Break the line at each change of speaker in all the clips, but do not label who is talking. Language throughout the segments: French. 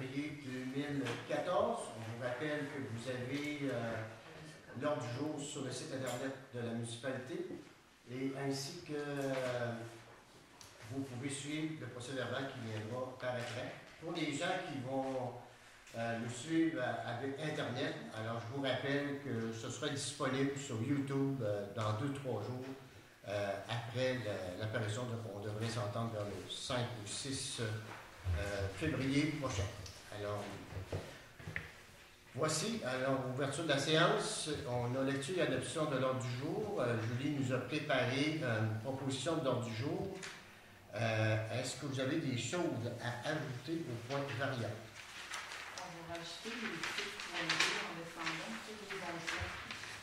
février 2014. On vous rappelle que vous avez l'ordre du jour sur le site Internet de la municipalité et ainsi que vous pouvez suivre le procès-verbal qui viendra par écran. Pour les gens qui vont nous suivre avec Internet, alors je vous rappelle que ce sera disponible sur YouTube dans 2-3 jours après l'apparition. On devrait s'entendre vers le 5 ou 6 février prochain. Alors, voici, alors, ouverture de la séance. On a lecture et adoption de l'ordre du jour. Julie nous a préparé une proposition de l'ordre du jour. Est-ce que vous avez des choses à ajouter au point variable?
On va rajouter les 6.2 en descendant tous les anciens.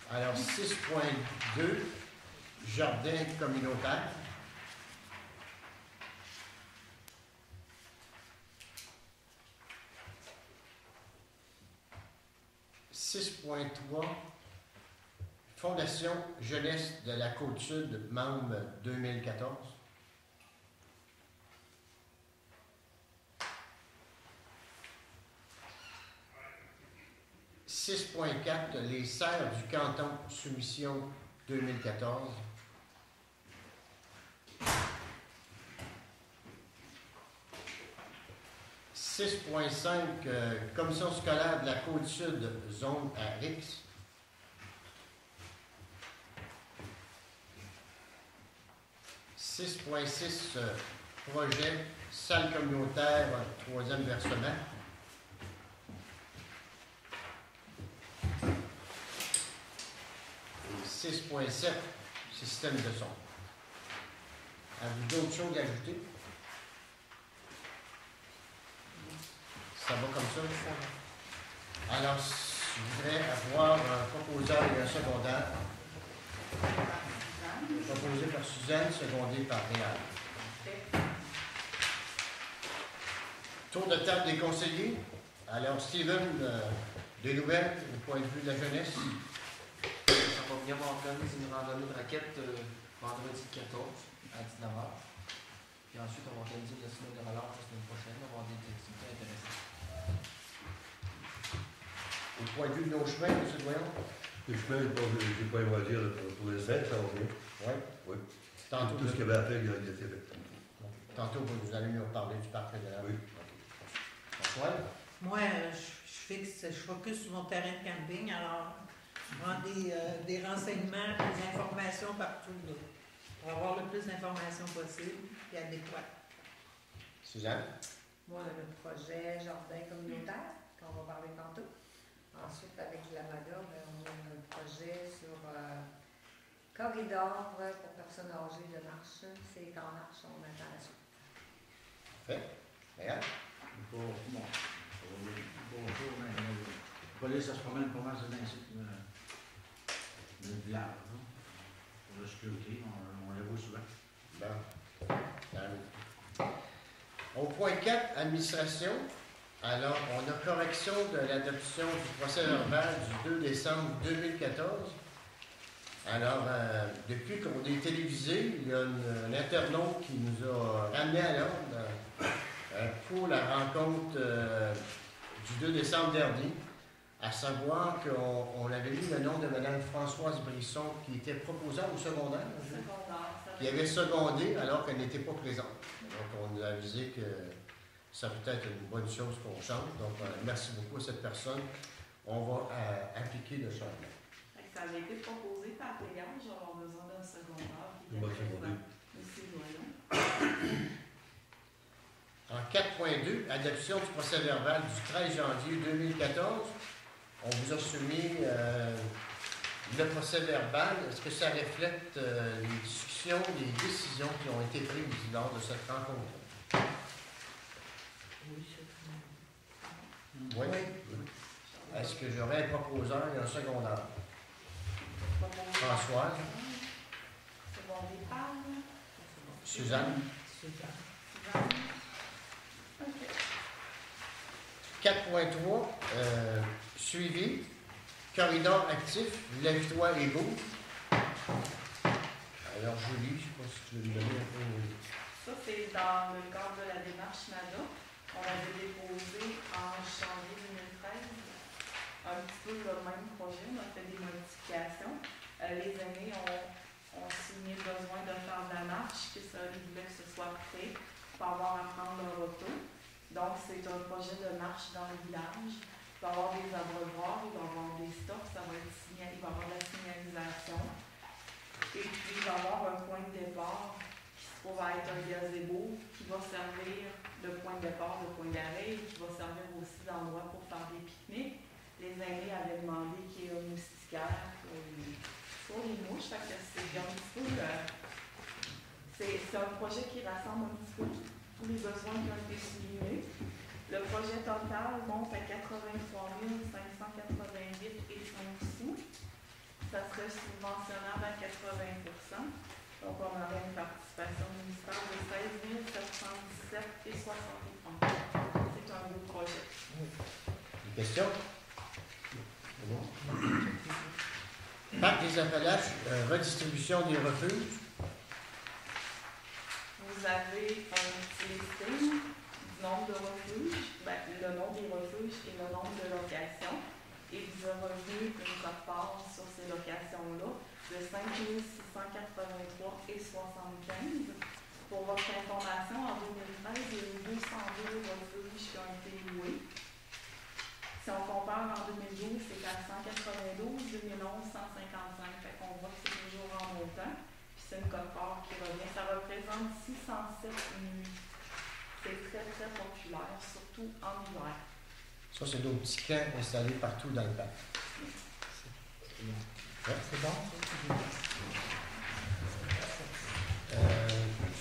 Alors, 6.2, jardin communautaire. « 6.3 Fondation Jeunesse de la Côte-Sud, membre 2014. » 6.4 Les serres du canton, soumission 2014. 6.5 Commission scolaire de la Côte-Sud, zone à Rix. 6.6 Projet salle communautaire, troisième versement. 6.7 Système de son. Avez-vous d'autres choses à ajouter? Ça va comme ça? Alors, je voudrais avoir un proposeur et un secondaire. Proposé par Suzanne, secondé par Réal. Tour de table des conseillers. Alors, Steven, des nouvelles au point de vue de la jeunesse?
On va venir organiser une randonnée de raquettes vendredi 14 à 19h. Puis ensuite, on va organiser le cinéma de relâche la semaine prochaine. On va avoir des activités intéressantes.
Au point de vue de nos chemins, M. Doyon?
Les chemins, je n'ai pas à dire pour les aides, ça va bien.
Oui.
Oui.
Tantôt,
Tout ce qu'il y avait à faire, il a été fait.
Tantôt, vous allez nous reparler du parc fédéral.
Oui.
François?
Moi, je focus sur mon terrain de camping, alors je prends des renseignements, des informations partout, là, pour avoir le plus d'informations possible et adéquates.
Suzanne?
Moi, le projet jardin communautaire, qu'on va parler tantôt. Ensuite, avec la MAGA, on a un projet sur corridor pour personnes âgées de marche. C'est en marche, on attend la suite.
Fait. Réal?
Bonjour, la police, ça se promène pas mal dans le village. Hein? Pour la sécurité, on la voit souvent.
Bon. Au point 4, administration. Alors, on a correction de l'adoption du procès-verbal du 2 décembre 2014. Alors, depuis qu'on est télévisé, il y a un internaute qui nous a ramené à l'ordre pour la rencontre du 2 décembre dernier, à savoir qu'on avait mis le nom de Mme Françoise Brisson, qui était proposante au secondaire, qui avait secondé alors qu'elle n'était pas présente. Donc, on nous a avisé que ça peut être une bonne chose qu'on change. Donc, merci beaucoup à cette personne. On va appliquer le changement.
Ça avait été proposé par Léon, je vais avoir besoin d'un secondaire.
Moi, secondaire.
Monsieur Doyon.
En 4.2, adoption du procès-verbal du 13 janvier 2014. On vous a soumis le procès-verbal. Est-ce que ça reflète les discussions, les décisions qui ont été prises lors de cette rencontre? Oui. Est-ce que j'aurais un proposeur et un secondaire? Françoise?
Secondé par
Suzanne?
Suzanne.
OK.
4.3, suivi, corridor actif, lève-toi et bouge. Alors, Julie, je ne sais pas si tu veux me donner un peu.
Ça, c'est dans le cadre de la démarche MAGA.
On avait déposé en janvier 2013 un petit peu le même projet, on a fait des modifications. Les aînés ont signé le besoin de faire de la marche, puis ça, ils voulaient que ce soit prêt pour avoir à prendre leur auto. Donc, c'est un projet de marche dans le village. Il va y avoir des abreuvoirs, il va y avoir des stocks, ça va être il va y avoir de la signalisation. Et puis, il va y avoir un point de départ qui se trouve à être un gazebo qui va servir de point de départ, de point d'arrêt, et qui va servir aussi d'endroit pour faire des pique-niques. Les aînés avaient demandé qu'il y ait un moustiquaire pour les mouches, fait que c'est un petit peu... c'est un projet qui rassemble un petit peu tous les besoins qui ont été soulignés. Le projet total monte à 83 588 et 5 sous. Ça serait subventionnable à 80 %. Donc, on aurait une participation municipale de 16 717 et 60 francs. C'est un beau projet.
Des questions? Parc des Appalaches, redistribution des refuges.
Vous avez un petit listing du nombre de refuges, le nom des refuges et le nombre de locations. Et vous avez revenu une part sur ces locations-là de 5 683 et 75. Pour votre information, en 2013, il y a eu 202 refuges qui ont été loués. Si on compare en 2012, c'est à 192, 2011, 155. Fait qu'on voit que c'est toujours en montant. Puis c'est une cote-part qui revient. Ça représente 607 nuits. C'est très, très populaire, surtout en hiver.
Ça, c'est nos petits camps installés partout dans le parc.
C'est bon, ça?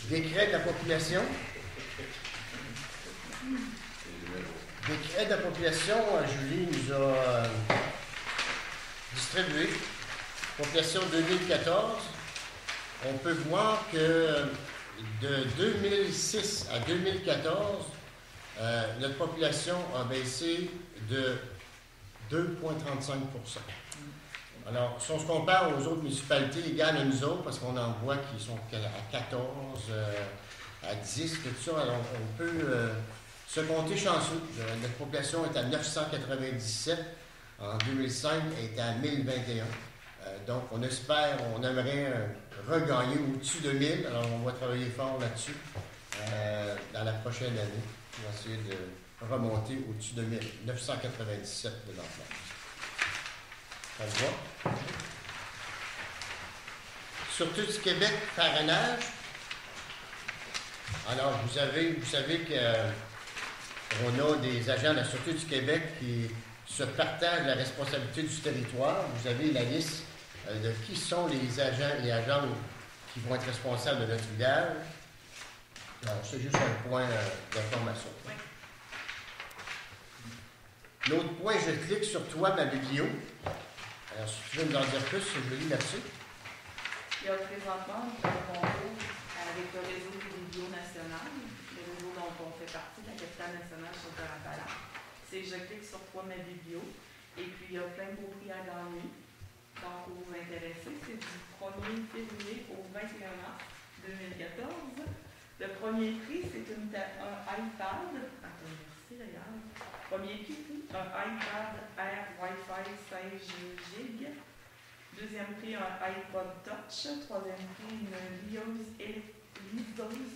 Décret de la population. Décret de la population, Julie nous a distribué. Population 2014. On peut voir que de 2006 à 2014, notre population a baissé de 2,35 %. Alors, si on se compare aux autres municipalités égales à nous autres, parce qu'on en voit qui sont à 14, à 10, tout ça, alors on peut se compter chanceux. Notre population est à 997. En 2005, elle était à 1021. Donc, on aimerait regagner au-dessus de 1000. Alors, on va travailler fort là-dessus dans la prochaine année. On va essayer de remonter au-dessus de 1000. 997 présentement. On le voit. Surtout du Québec, parrainage. Alors, vous savez qu'on a des agents de la Sûreté du Québec qui se partagent la responsabilité du territoire. Vous avez la liste de qui sont les agents et agentes qui vont être responsables de notre village. Alors, c'est juste un point d'information.
Oui.
L'autre point, je clique sur toi, ma biblio. Alors, si tu veux nous en dire plus, je lis là-dessus.
Il y a présentement un concours avec le réseau des biblios nationales, le réseau dont on fait partie, la capitale nationale sur Appalaches. C'est je clique sur toi, ma biblio, et puis il y a plein de beaux prix à gagner. Donc, vous vous intéressez, c'est du 1er février au 21 mars 2014. Le premier prix, c'est un iPad. Attends, merci, regarde. Premier prix, un iPad Air Wi-Fi 16 GB. Deuxième prix, un iPod Touch. Troisième prix, une liseuse électronique.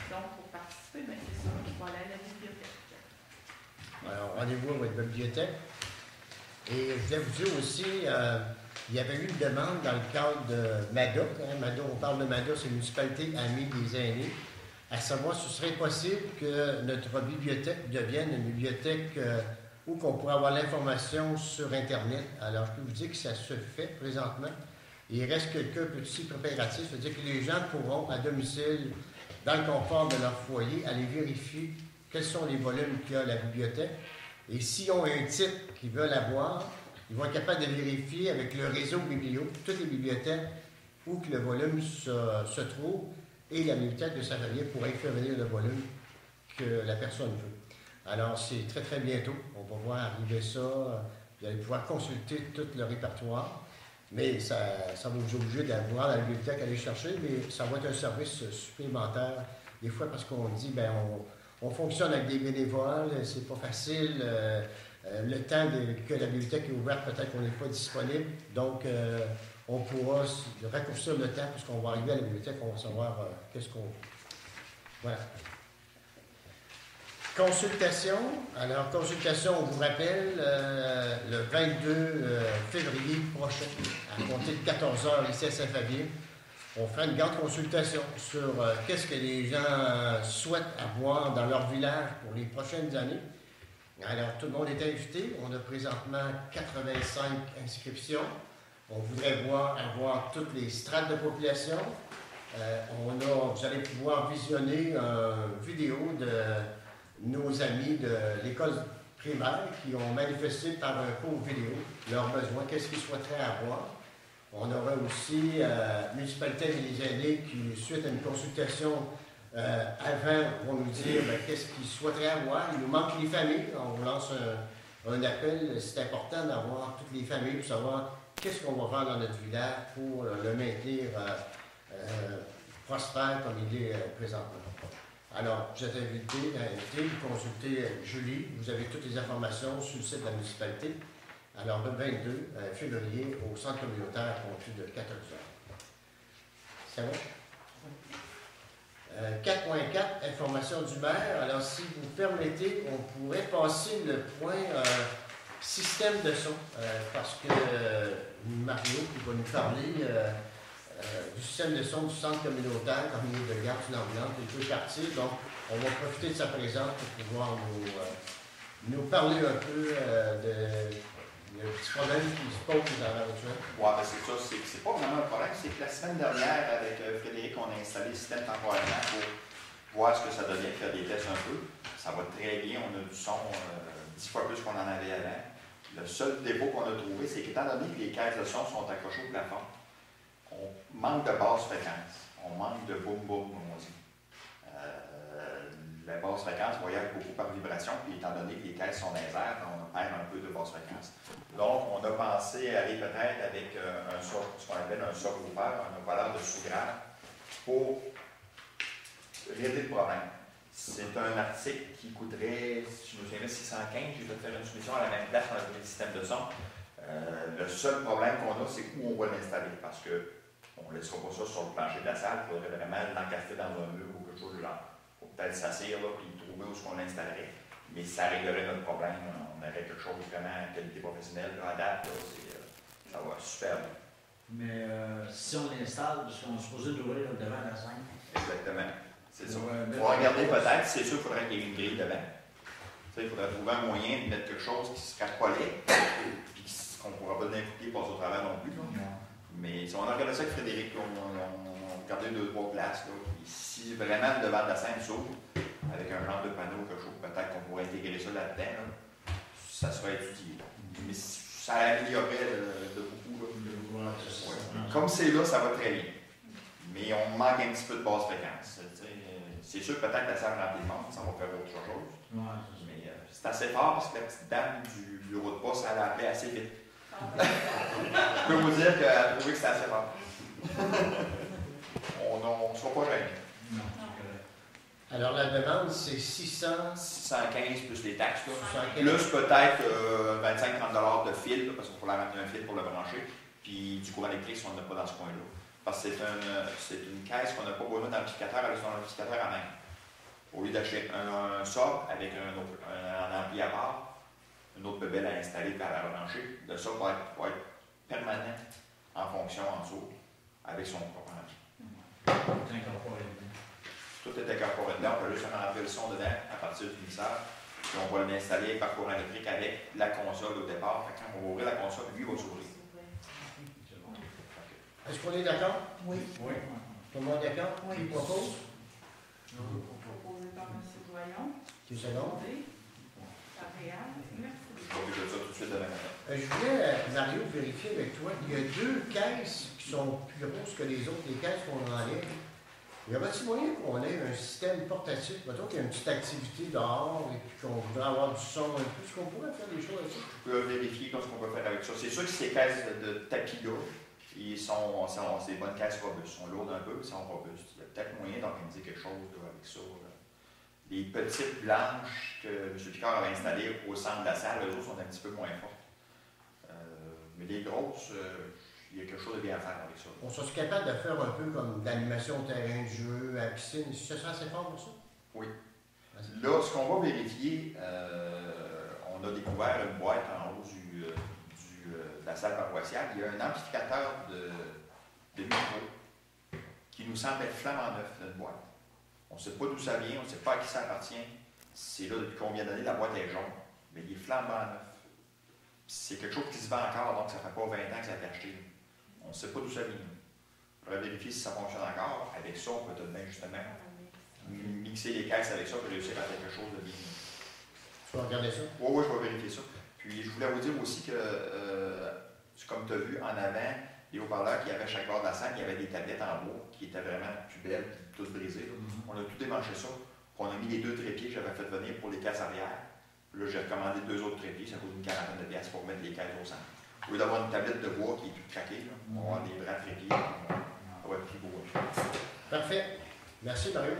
Donc, pour participer, c'est sûr qu'il faut aller à la bibliothèque.
Alors, rendez-vous à votre bibliothèque. Et je voulais vous dire aussi, il y avait eu une demande dans le cadre de MADA. On parle de MADA, c'est une municipalité amie des aînés, à savoir si ce serait possible que notre bibliothèque devienne une bibliothèque où on pourrait avoir l'information sur Internet. Alors, je peux vous dire que ça se fait présentement. Il reste quelques petits préparatifs, c'est-à-dire que les gens pourront, à domicile, dans le confort de leur foyer, aller vérifier quels sont les volumes qu'il y a à la bibliothèque. Et s'ils ont un titre qu'ils veulent avoir, ils vont être capables de vérifier avec le réseau biblio, toutes les bibliothèques où que le volume se trouve, et la bibliothèque de Saint-Vallier pourrait faire venir le volume que la personne veut. Alors, c'est très, très bientôt. On va voir arriver ça. Vous allez pouvoir consulter tout le répertoire. Mais ça va vous obliger d'avoir la bibliothèque à aller chercher, mais ça va être un service supplémentaire des fois parce qu'on dit, ben on fonctionne avec des bénévoles, c'est pas facile. Le temps que la bibliothèque est ouverte, peut-être qu'on n'est pas disponible. Donc, on pourra raccourcir le temps, puisqu'on va arriver à la bibliothèque, on va savoir qu'est-ce qu'on... Voilà. Consultation. Alors, consultation, on vous rappelle, le 22 février prochain, à compter de 14h, ici à Saint-Fabien, on fera une grande consultation sur qu'est-ce que les gens souhaitent avoir dans leur village pour les prochaines années. Alors, tout le monde est invité. On a présentement 85 inscriptions. On voudrait avoir toutes les strates de population. Vous allez pouvoir visionner une vidéo de nos amis de l'école primaire qui ont manifesté par un cours vidéo leurs besoins, qu'est-ce qu'ils souhaiteraient avoir. On aura aussi la municipalité des aînés qui, suite à une consultation avant, vont nous dire qu'est-ce qu'ils souhaiteraient avoir. Il nous manque les familles. On lance un appel. C'est important d'avoir toutes les familles pour savoir qu'est-ce qu'on va faire dans notre village pour le maintenir prospère comme il est présentement. Alors, vous êtes invité à consulter Julie. Vous avez toutes les informations sur le site de la municipalité. Alors, le 22 février, au centre communautaire, à compter de 14h. Ça va? 4.4, information du maire. Alors, si vous permettez, on pourrait passer le point système de son, parce que Mario qui va nous parler du système de son du centre communautaire, comme il est de garde d'une ambulance, des deux quartiers. Donc, on va profiter de sa présence pour pouvoir nous parler un peu du petit problème qui se pose dans la route.
Oui, ben c'est ça. C'est pas vraiment un problème. C'est que la semaine dernière, avec Frédéric, on a installé le système temporairement pour voir ce que ça devient, faire des tests un peu. Ça va très bien. On a du son 10 fois plus qu'on en avait avant. Le seul défaut qu'on a trouvé, c'est qu'étant donné que les caisses de son sont accrochées au plafond, on manque de basse fréquence. On manque de boum-boum, comme on dit. La basse fréquence voyage beaucoup par vibration, puis étant donné que les caisses sont dans les airs, on perd un peu de basse fréquence. Donc, on a pensé aller peut-être avec ce qu'on appelle un subwoofer, un haut-parleur de sous-grave, pour régler le problème. C'est un article qui coûterait, si je me souviens, 615. J'ai fait faire une soumission à la même place dans le système de son. Le seul problème qu'on a, c'est où on va l'installer, parce qu'on ne laissera pas ça sur le plancher de la salle. Il faudrait vraiment l'encastrer dans un mur ou quelque chose du genre. Il faut peut-être s'asseoir là puis trouver où on l'installerait. Mais ça réglerait notre problème. On aurait quelque chose vraiment de qualité professionnelle, là, à date, là, ça va super bien.
Mais si on l'installe, parce qu'on est supposé l'ouvrir devant la scène.
Exactement. C'est ça. Il
Ouais,
faut regarder peut-être, c'est sûr qu'il faudrait qu'il y ait une grille devant. Il faudrait trouver un moyen de mettre quelque chose qui serait collé, puis qu'on ne pourra pas d'un coup de pied passer au travers non plus. Là. Mais si on a regardé ça avec Frédéric, on a regardé 2-3 places. Là, puis si vraiment le devant de la scène s'ouvre, avec un genre de panneau, quelque chose, peut-être qu'on pourrait intégrer ça là-dedans, là, ça serait étudié. Mais ça améliorerait de beaucoup. Là. Ouais. Comme c'est là, ça va très bien. Mais on manque un petit peu de basse fréquence. C'est sûr que peut-être la salle remplie de monde, ça va faire autre chose.
Ouais,
mais c'est assez fort parce que la petite dame du bureau de poste, elle a appelé assez vite. Je peux vous dire qu'elle a trouvé que c'était assez fort. On ne sera pas gêné.
Non,
Alors, la demande, c'est 615
plus les taxes. Là.
615.
Plus peut-être 25-30 de fil, là, parce qu'il faut la mettre un fil pour le brancher. Puis du courant électrique si on n'a pas dans ce coin-là. Parce que c'est une caisse qu'on n'a pas besoin d'amplificateur avec son amplificateur à main. Au lieu d'acheter un sub avec un ampli à part, une autre bebelle à installer et à la brancher, le sub va être permanent en fonction en dessous avec son propre ampli. Tout est incorporé dedans. On peut juste rentrer le son dedans à partir du mixeur. Puis on va l'installer par courant électrique avec la console au départ. Fait quand on va ouvrir la console, lui va s'ouvrir.
Est-ce qu'on est d'accord?
Oui.
Oui.
Tout le monde est d'accord?
Oui.
Qui propose?
Proposé par M. Doyon.
Qui second?
Par Réal. Merci.
Je vais ouvrir ça tout de suite demain matin.
Je voulais, Mario, vérifier avec toi. Il y a deux caisses qui sont plus grosses que les autres, les caisses qu'on enlève. Y aurait-il moyen qu'on ait un système portatif? Mettons qu'il y a une petite activité dehors et puis qu'on voudrait avoir du son un peu. Est-ce qu'on pourrait faire des choses avec ça?
Je peux vérifier ce qu'on peut faire avec ça. C'est sûr que ces caisses de tapis là, C'est des bonnes caisses robustes. Ils sont lourdes un peu, mais ils sont robustes. Il y a peut-être moyen d'organiser quelque chose là, avec ça. Là. Les petites blanches que M. Picard avait installées au centre de la salle, eux autres sont un petit peu moins fortes. Mais les grosses, il y a quelque chose de bien à faire avec ça.
On serait capable de faire un peu comme de l'animation au terrain de jeu, à la piscine. Ce serait assez fort pour ça?
Oui. Là, ce qu'on va vérifier, on a découvert une boîte en haut de la salle paroissiale. Il y a un amplificateur de micro qui nous semble être flamant neuf, notre boîte. On ne sait pas d'où ça vient, on ne sait pas à qui ça appartient. C'est là depuis combien d'années la boîte est jaune. Mais il est flambant neuf. C'est quelque chose qui se vend encore, donc ça ne fait pas 20 ans que ça a été acheté. On ne sait pas d'où ça vient. On va vérifier si ça fonctionne encore. Avec ça, on peut tout de même justement mixer les caisses avec ça pour réussir à faire quelque chose de bien.
Tu vas regarder ça?
Oui, je vais vérifier ça. Puis je voulais vous dire aussi que, comme tu as vu en avant, les haut-parleurs qu'il y avait à chaque bord de la salle, il y avait des tablettes en bois qui étaient vraiment plus belles, toutes brisées. On a tout démanché ça. On a mis les 2 trépieds que j'avais fait venir pour les caisses arrière. Là, j'ai recommandé 2 autres trépieds, ça coûte une quarantaine de piastres pour mettre les caisses au centre. Au lieu d'avoir une tablette de bois qui est toute craquée, là, on va avoir des bras trépieds, ça va être plus beau.
Parfait. Merci, Mario.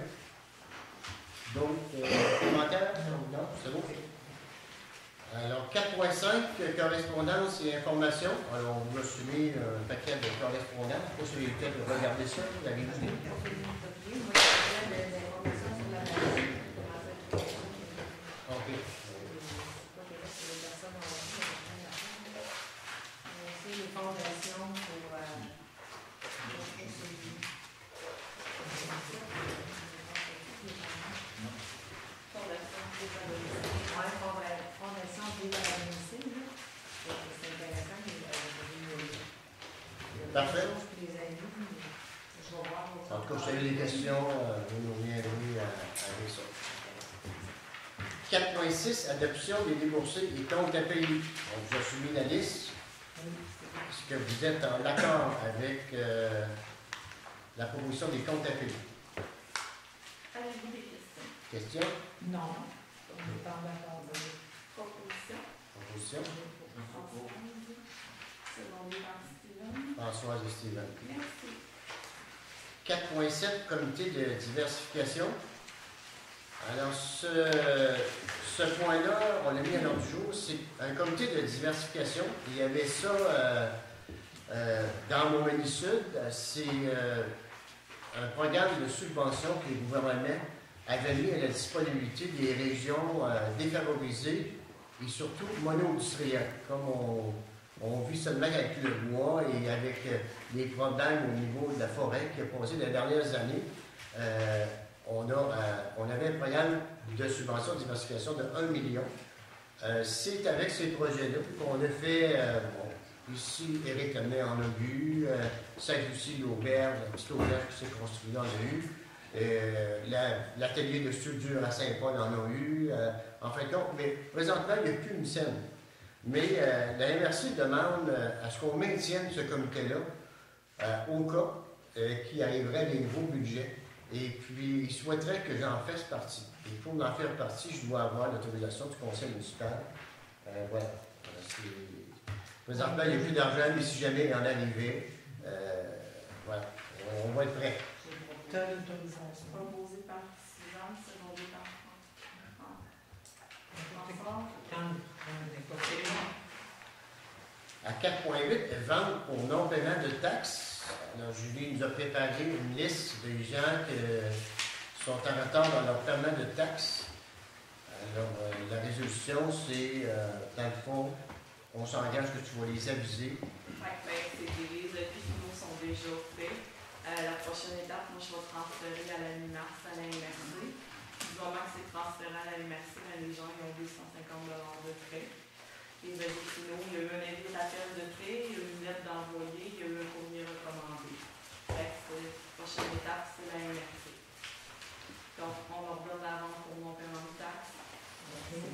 D'autres commentaires? Non, c'est bon. Alors, 4.5, correspondance et information. Alors, on vous a soumis un paquet de correspondance. Je ne sais pas si vous avez peut-être regardé ça, vous l'avez vu. OK.
Les fondations pour fondation dévalorisée. C'est intéressant.
Parfait.
Les amis, je vais voir.
En tout cas, si vous avez des questions, vous nous viendrez avec ça. 4.6, adoption des déboursés et comptes à payer. On vous a soumis la liste. Est-ce que vous êtes en accord avec la proposition des comptes à payer?
Avez-vous des questions?
Question?
Non, on n'est pas d'accord.
Proposition?
Proposition?
Secondé par Steven.
Françoise et Steven.
Merci.
4.7, comité de diversification. Alors, ce point-là, on l'a mis à l'ordre du jour, c'est un comité de diversification. Il y avait ça dans Montmagny-Sud. C'est un programme de subvention que le gouvernement avait mis à la disponibilité des régions défavorisées et surtout mono-industrielles, comme on vit seulement avec le bois et avec les problèmes au niveau de la forêt qui a posé les dernières années. On avait un programme de subvention de diversification de 1 million. C'est avec ces projets-là qu'on a fait, ici, Éric Lemay en a eu, Saint-Lucie, l'auberge, la petite auberge qui s'est construite en a eu, l'atelier de soudure à Saint-Paul en a eu, en fin de compte, mais présentement, il n'y a plus une scène. Mais la MRC demande à ce qu'on maintienne ce comité-là au cas qu'il arriverait des nouveaux budgets. Et puis, il souhaiterait que j'en fasse partie. Et pour en faire partie, je dois avoir l'autorisation du conseil municipal. Voilà. Présentement, il n'y a plus d'argent, mais si jamais il en arrivait, voilà, on va être prêt.
Tu as l'autorisation.
Proposé par Suzanne, secondé par
À 4.8, vente pour non-paiement de taxes. Alors, Julie nous a préparé une liste de gens qui sont en retard dans leur paiement de taxes. Alors, la résolution, c'est, dans le fond, on s'engage que tu vas les aviser.
Oui, bien, les avis finaux sont déjà faits. La prochaine étape, moi, je vais transférer à la mi-mars à la MRC. Du moment que c'est transféré à la MRC, les gens ils ont 250 $ de frais. Les avis finaux, il y a eu un avis d'appel de fait, il y a eu une lettre d'envoyé, il y a eu un courrier recommandé. La prochaine étape, c'est la MRC. Donc, on leur donne la vente pour mon paiement de taxes. Est-ce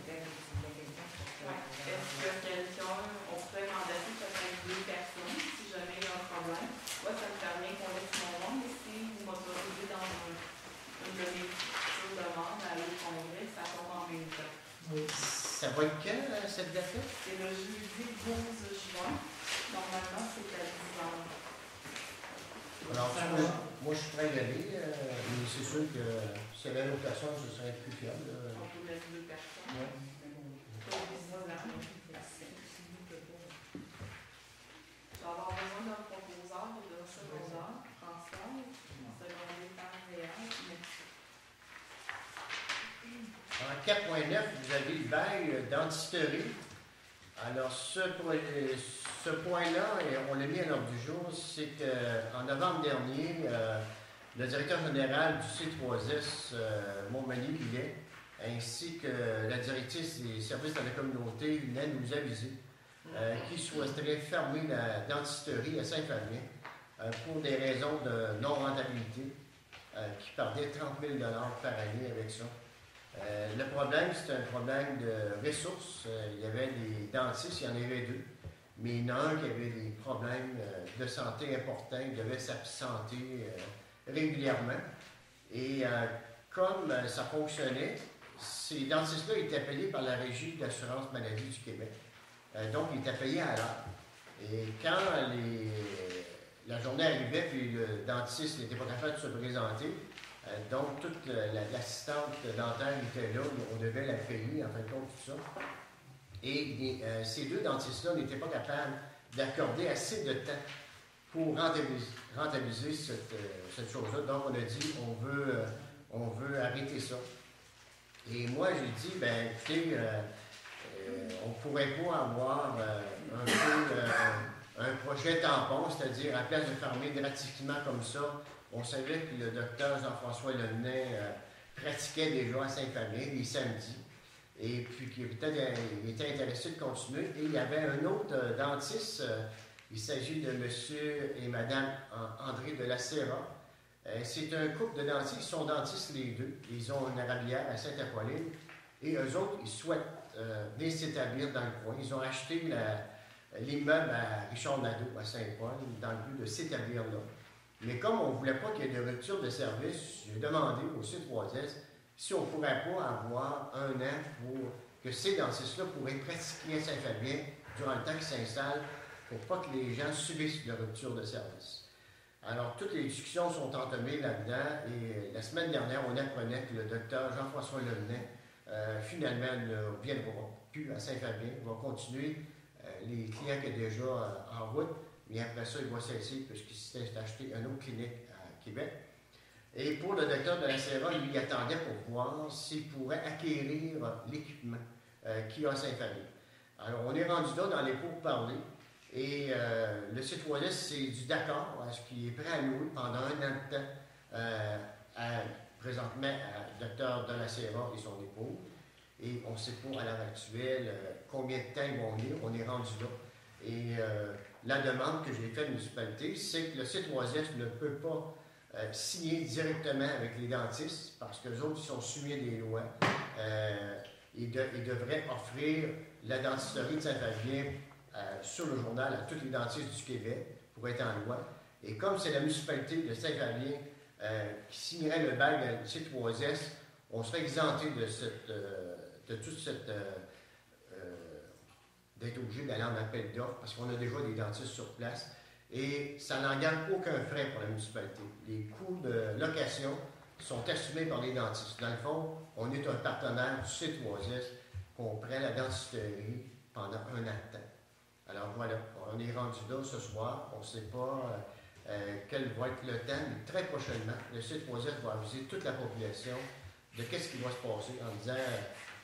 que quelqu'un, on pourrait mandater peut-être 2 personnes, si jamais il y a un problème. Moi, ça me permet qu'on laisse mon nom, mais si vous m'autorisez dans une de mes futures demandes à aller au congrès, ça tombe en même temps.
Oui.
Ça va être quand, cette date-là?
C'est le jeudi 12 juin. Normalement, c'est à 10 h.
Alors,
Ça
moi,
va.
moi, je suis prêt à y aller, mais c'est sûr que si y avait une autre personne, ce serait plus fiable.
On peut mettre 2 personnes.
Ouais.
Pas visible, hein. Tu vas avoir besoin d'un proposeur ou d'un secondaire, transport, secondaire réel, merci.
En 4.9, vous avez le bail d'antisterie. Alors, ce point-là, et on l'a mis à l'ordre du jour, c'est qu'en novembre dernier, le directeur général du C3S, Montmagny-Pillet, ainsi que la directrice des services de la communauté, venaient nous aviser qu'ils souhaiteraient fermer la dentisterie à Saint-Fabien pour des raisons de non-rentabilité, qui perdaient 30 000 $ par année avec ça. Le problème, c'est un problème de ressources. Il y avait des dentistes, il y en avait 2, mais il y en a un qui avait des problèmes de santé importants, il devait s'absenter régulièrement. Et comme ça fonctionnait, ces dentistes-là étaient payés par la Régie d'assurance maladie du Québec. Donc, ils étaient payés à l'heure. Et quand la journée arrivait, puis le dentiste n'était pas capable de se présenter, donc toute l'assistante dentaire était là, on devait la payer, en fin de compte, tout ça. Et ces 2 dentistes-là n'étaient pas capables d'accorder assez de temps pour rentabiliser cette chose-là. Donc, on a dit, on veut arrêter ça. Et moi, j'ai dit, ben écoutez, on ne pourrait pas avoir un projet tampon, c'est-à-dire à place de fermer drastiquement comme ça. On savait que le docteur Jean-François Levenet pratiquait déjà à Saint-Fabien les samedis, et puis qu'il était intéressé de continuer. Et il y avait un autre dentiste, il s'agit de monsieur et madame André de la Serra. C'est un couple de dentistes, ils sont dentistes les 2. Ils ont une arabière à Saint-Apolline, et eux autres, ils souhaitent venir s'établir dans le coin. Ils ont acheté l'immeuble à Richard Nadeau, à Saint-Paul, dans le but de s'établir là. Mais comme on ne voulait pas qu'il y ait de rupture de service, j'ai demandé au C3S si on ne pourrait pas avoir 1 an pour que ces dentistes-là pourraient pratiquer à Saint-Fabien durant le temps qu'ils s'installent pour pas que les gens subissent de rupture de service. Alors, toutes les discussions sont entamées là-dedans et la semaine dernière, on apprenait que le docteur Jean-François Levenet, finalement, ne viendra plus à Saint-Fabien, va continuer les clients qu'il y a déjà en route. Mais après ça, il va cesser puisqu'il s'est acheté une autre clinique à Québec. Et pour le docteur de la Serra, lui, il attendait pour voir s'il pourrait acquérir l'équipement qu'il y a à Saint-Fabien. Alors, on est rendu là dans les pourparlers et le C3S s'est dit d'accord à ce qu'il est prêt à louer pendant 1 an de temps présentement à docteur de la Serra et son épouse. Et on ne sait pas à l'heure actuelle combien de temps ils vont venir. On est rendu là. Et la demande que j'ai faite à la municipalité, c'est que le C3S ne peut pas signer directement avec les dentistes parce qu'eux autres, ils sont soumis à des lois. Ils devraient offrir la dentisterie de Saint-Fabien sur le journal à tous les dentistes du Québec pour être en loi. Et comme c'est la municipalité de Saint-Fabien qui signerait le bail du C3S, on serait exempté de toute cette... d'être obligé d'aller en appel d'offres parce qu'on a déjà des dentistes sur place et ça n'engage aucun frais pour la municipalité. Les coûts de location sont assumés par les dentistes. Dans le fond, on est un partenaire du C3S qu'on prend la dentisterie pendant 1 an de temps. Alors voilà, on est rendu là ce soir. On ne sait pas quel va être le temps, mais très prochainement, le C3S va aviser toute la population de qu'est-ce qui va se passer en disant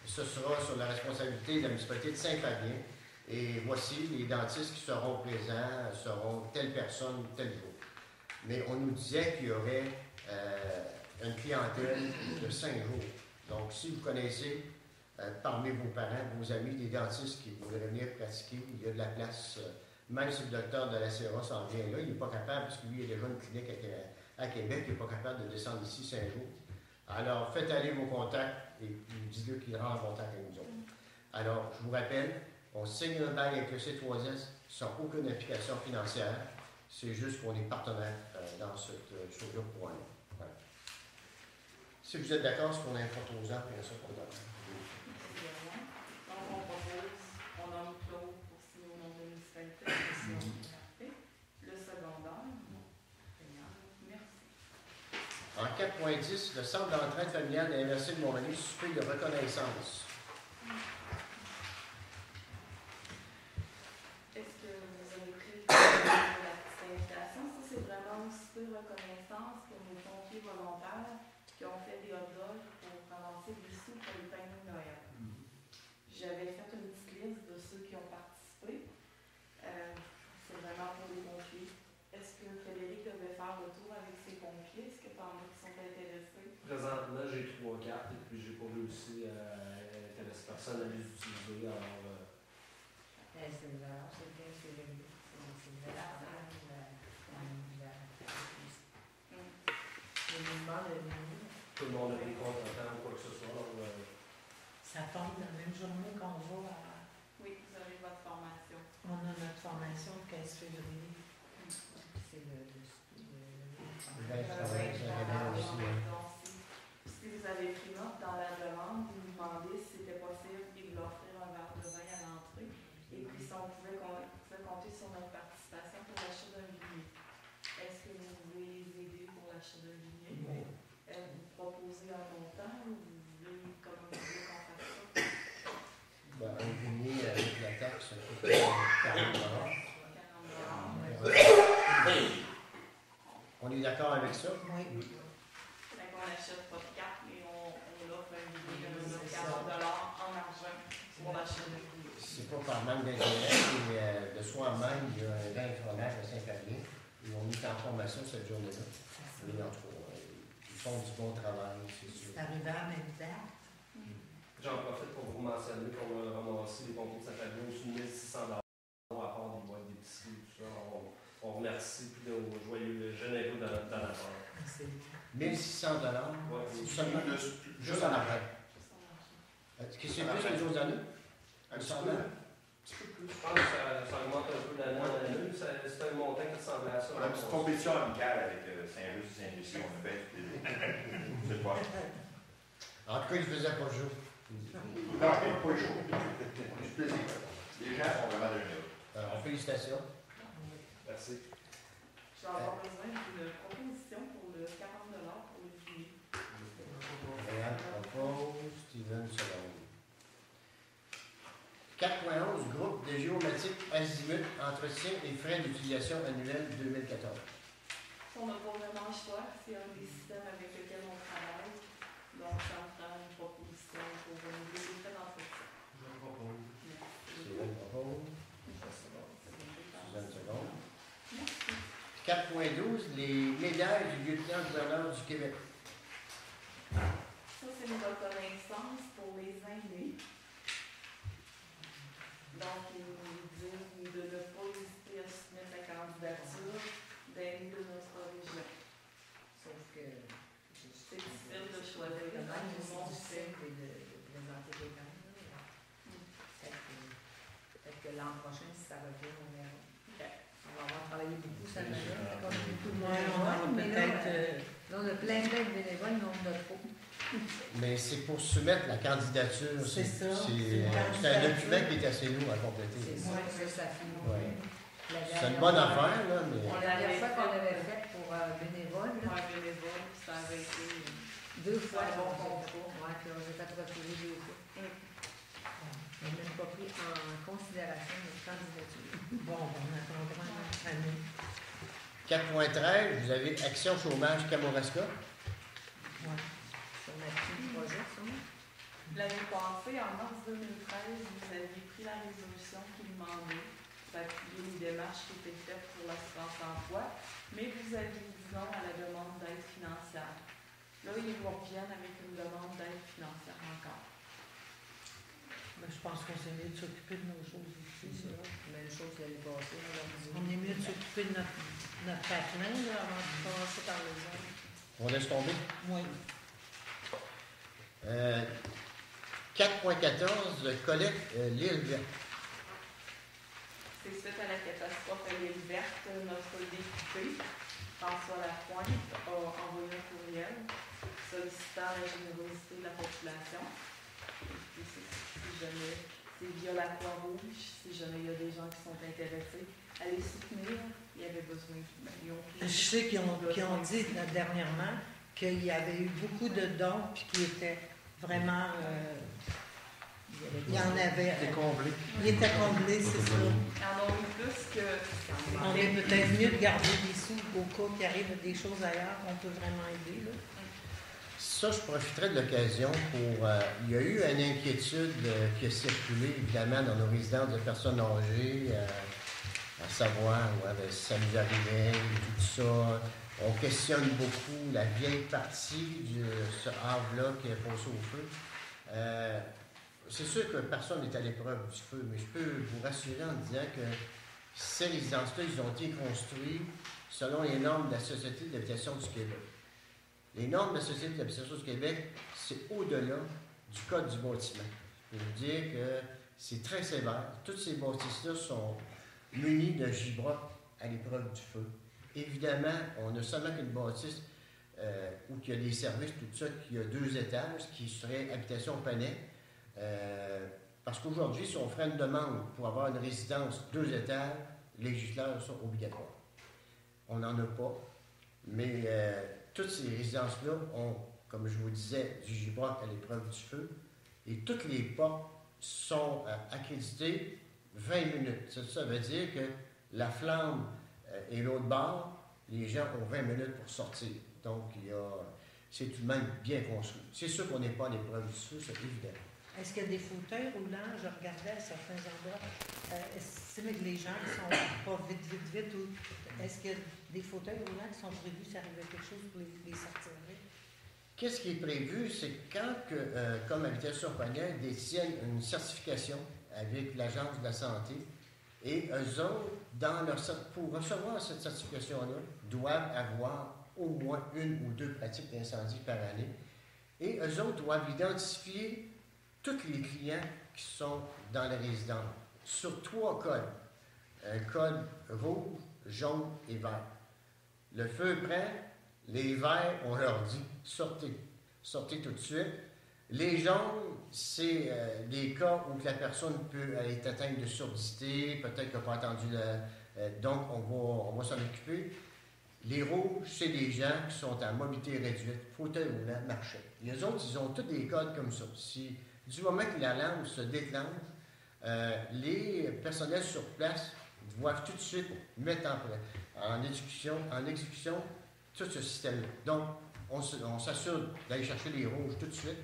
ce sera sur la responsabilité de la municipalité de Saint-Fabien. Et voici les dentistes qui seront présents, seront telle personne, tel jour. Mais on nous disait qu'il y aurait une clientèle de 5 jours. Donc, si vous connaissez parmi vos parents, vos amis, des dentistes qui voudraient venir pratiquer, il y a de la place. Même si le docteur de la Serra s'en vient là, il n'est pas capable, parce que lui, il a déjà une clinique à Québec, il n'est pas capable de descendre ici 5 jours. Alors, faites aller vos contacts et dites-le qu'il rentre en contact avec nous autres. Alors, je vous rappelle, on signe un bail avec le C3S sans aucune application financière. C'est juste qu'on est partenaire dans cette chose-là pour un an. Voilà. Si vous êtes d'accord, c'est qu'on a un proposant, puis ça qu'on donne.
Donc, on propose, on nomme Claude pour signer au nom de la municipalité, le secondaire,
4.10, le centre d'entraide familiale de l'Université de Montmagny, souper de reconnaissance.
Est-ce que vous avez pris le temps de la petite invitation? Ça, c'est vraiment un super reconnaissance pour nos pompiers volontaires qui ont fait des hot dogs pour ramasser des sous pour les paniers de Noël. J'avais fait une petite liste de ceux qui ont participé. C'est vraiment pour les pompiers. Est-ce que Frédéric devait faire le tour avec ses pompiers? Est-ce que tu en as qui sont intéressés?
Présentement, j'ai 3 cartes et puis j'ai pas réussi à intéresser personne à les utiliser. Alors,
C'est une valeur, c'est bien, c'est une valeur. Le mouvement de l'année.
tout le monde a des comptes en temps ou quoi que ce soit. Alors,
Ça tombe dans la même journée qu'on va à...
Oui, vous avez votre formation.
On a notre formation le 15 février.
C'est le
Donc, si vous avez pris note dans la demande, vous nous demandez si c'était possible de vous offrir un verre de vin à l'entrée. Et puis, si on pouvait compter sur notre participation pour l'achat d'un vignet. Est-ce que vous voulez les aider pour l'achat d'un vignet? Vous proposez un montant ou vous voulez comment vous voulez qu'on fasse ça?
Ben, un vignet avec la taxe, ça coûte 40 $.
40
On est d'accord avec ça?
Oui.
Fait qu'on n'achète pas de carte, mais on offre un billet de 40 $ en argent pour l'achat de billets.
C'est pas par manque d'intérêt, mais de soi-même, il y a un vin fromage à Saint-Fabien. Ils ont mis en formation cette journée-là. Et en tout cas, ils font du bon travail, c'est sûr.
C'est arrivé à la même date.
j'en profite pour vous mentionner qu'on a ramassé les pompiers de Saint-Fabien au-dessus de 1600 $, à part des boîtes d'épicerie et tout ça. On remercie puis nos joyeux généreux donateurs.
C'est
1600 $.
Ouais,
Seulement juste en argent. Est-ce que c'est plus que les autres années?
Un petit
Seulement?
Je pense que ça augmente un peu d'année en année. C'est un montant qui ressemblait à ça.
On a une petite compétition amicale avec Saint-Just et Saint-Lucie. On a fait c'est pas.
En tout cas, il ne faisait pas jour.
Non, pas chaud. On a du plaisir. Les gens sont vraiment généreux.
Félicitations.
Merci.
Je vais avoir besoin d'une proposition pour le 40 $ pour le billet.
Réal propose, Steven seconde. 4.11, groupe de géomatique azimut, entretien et frais d'utilisation annuels 2014.
On n'a pas vraiment le choix, c'est un des systèmes avec lesquels on travaille. Donc, ça me prend une proposition pour renouveler les frais d'entretien.
Je propose.
Steven propose, Suzanne seconde.
Merci.
4.12, les médailles du lieutenant-gouverneur du Québec.
Ça, c'est une reconnaissance pour les aînés. Donc, ils nous disent de ne pas hésiter à soumettre la candidature d'aînés de notre région.
Sauf que
C'est difficile de choisir.
le même
Tout le monde
difficile
sait.
de présenter des candidats. Peut-être que l'an prochain, si ça revient, on verra. On va avoir travaillé beaucoup cette année. C'est comme beaucoup de
Ouais, on aura
bénévoles, mais là,
peut-être...
là, on a plein de bénévoles, mais on en a trop.
Mais c'est pour soumettre la candidature.
C'est ça,
C'est
c'est
un document qui est assez lourd à compléter.
C'est ça, ça finit.
Ouais.
La
C'est
dernière
une bonne
fois-
affaire, là, mais
La dernière fois qu'on avait fait pour bénévoles,
Pour un bénévole, ça avait été.
2 fois,
un bon
on
concours.
ouais, puis on s'est fait refuser 2 fois. On n'a même pas pris en considération notre candidature.
Bon, on attendra une autre année.
4.13, vous avez Action Chômage Kamouraska.
Ouais.
On a pris le projet, ça.
L'année passée, en mars 2013, vous aviez pris la résolution qui demandait d'appuyer les démarches qui étaient faites pour l'assurance emploi, mais vous aviez dit non à la demande d'aide financière. Là, ils vous reviennent avec une demande d'aide financière encore.
Mais je pense qu'on s'est mieux de s'occuper de nos choses ici.
C'est
là.
la même chose l'année passée.
On est mieux de s'occuper de notre patelin là, avant de passer par les autres.
On laisse tomber.
Oui.
4.14, collecte l'île verte.
C'est suite à la catastrophe à l'île verte, notre député, François Lapointe, a envoyé un courriel sollicitant la générosité de la population. Et puis, si jamais, c'est via la Croix-Rouge, si jamais il y a des gens qui sont intéressés à les soutenir, il y avait besoin de millions.
Je sais qu'ils ont dit là, dernièrement qu'il y avait eu beaucoup de dons, puis qu'il était vraiment... il y en avait.
C'était comblé.
Il était comblé, c'est ça.
Ils en ont eu plus que.
On est peut-être mieux de garder des sous au cas qu'il arrive des choses ailleurs qu'on peut vraiment aider. Là.
Ça, je profiterai de l'occasion pour... il y a eu une inquiétude qui a circulé, évidemment, dans nos résidences de personnes âgées, à savoir, ouais, si ça nous arrivait, tout ça. On questionne beaucoup la vieille partie de ce havre-là qui est passé au feu. C'est sûr que personne n'est à l'épreuve du feu, mais je peux vous rassurer en disant que ces résidences-là, ils ont été construits selon les normes de la Société d'habitation du Québec. Les normes de la Société d'habitation du Québec, c'est au-delà du Code du bâtiment. Je peux vous dire que c'est très sévère. Toutes ces bâtisses-là sont munies de gibrottes à l'épreuve du feu. Évidemment, on a seulement qu'une bâtisse où il y a des services, tout ça, qui a 2 étages, qui serait habitation panais. Parce qu'aujourd'hui, si on ferait une demande pour avoir une résidence 2 étages, les législateurs sont obligatoires. On n'en a pas, mais toutes ces résidences-là ont, comme je vous disais, du gibroc à l'épreuve du feu, et toutes les portes sont accréditées 20 minutes. Ça veut dire que la flamme et l'autre bord, les gens ont 20 minutes pour sortir. Donc, c'est tout de même bien construit. C'est sûr qu'on n'est pas à l'épreuve du feu, c'est évident.
Est-ce qu'il y a des fauteuils roulants? Je regardais à certains endroits. Est-ce que les gens ne sont pas vite, ou est-ce qu'il y a des fauteuils roulants qui sont prévus s'il arrivait quelque chose pour les sortir?
Qu'est-ce qui est prévu? C'est quand, comme Habitation Panel, détiennent une certification avec l'Agence de la santé, et eux autres, pour recevoir cette certification-là, doivent avoir au moins 1 ou 2 pratiques d'incendie par année, et eux autres doivent identifier tous les clients qui sont dans la résidence sur 3 codes. Un code rouge, jaune et vert. Le feu prend, les verts, on leur dit sortez. Sortez tout de suite. Les jaunes, c'est des cas où la personne peut être atteinte de surdité, peut-être qu'elle n'a pas entendu donc on va s'en occuper. Les rouges, c'est des gens qui sont en mobilité réduite, fauteuil roulant, marchait. Les autres, ils ont tous des codes comme ça. Du moment que la lampe se déclenche, les personnels sur place doivent tout de suite mettre en exécution tout ce système-là. Donc, on s'assure d'aller chercher les rouges tout de suite,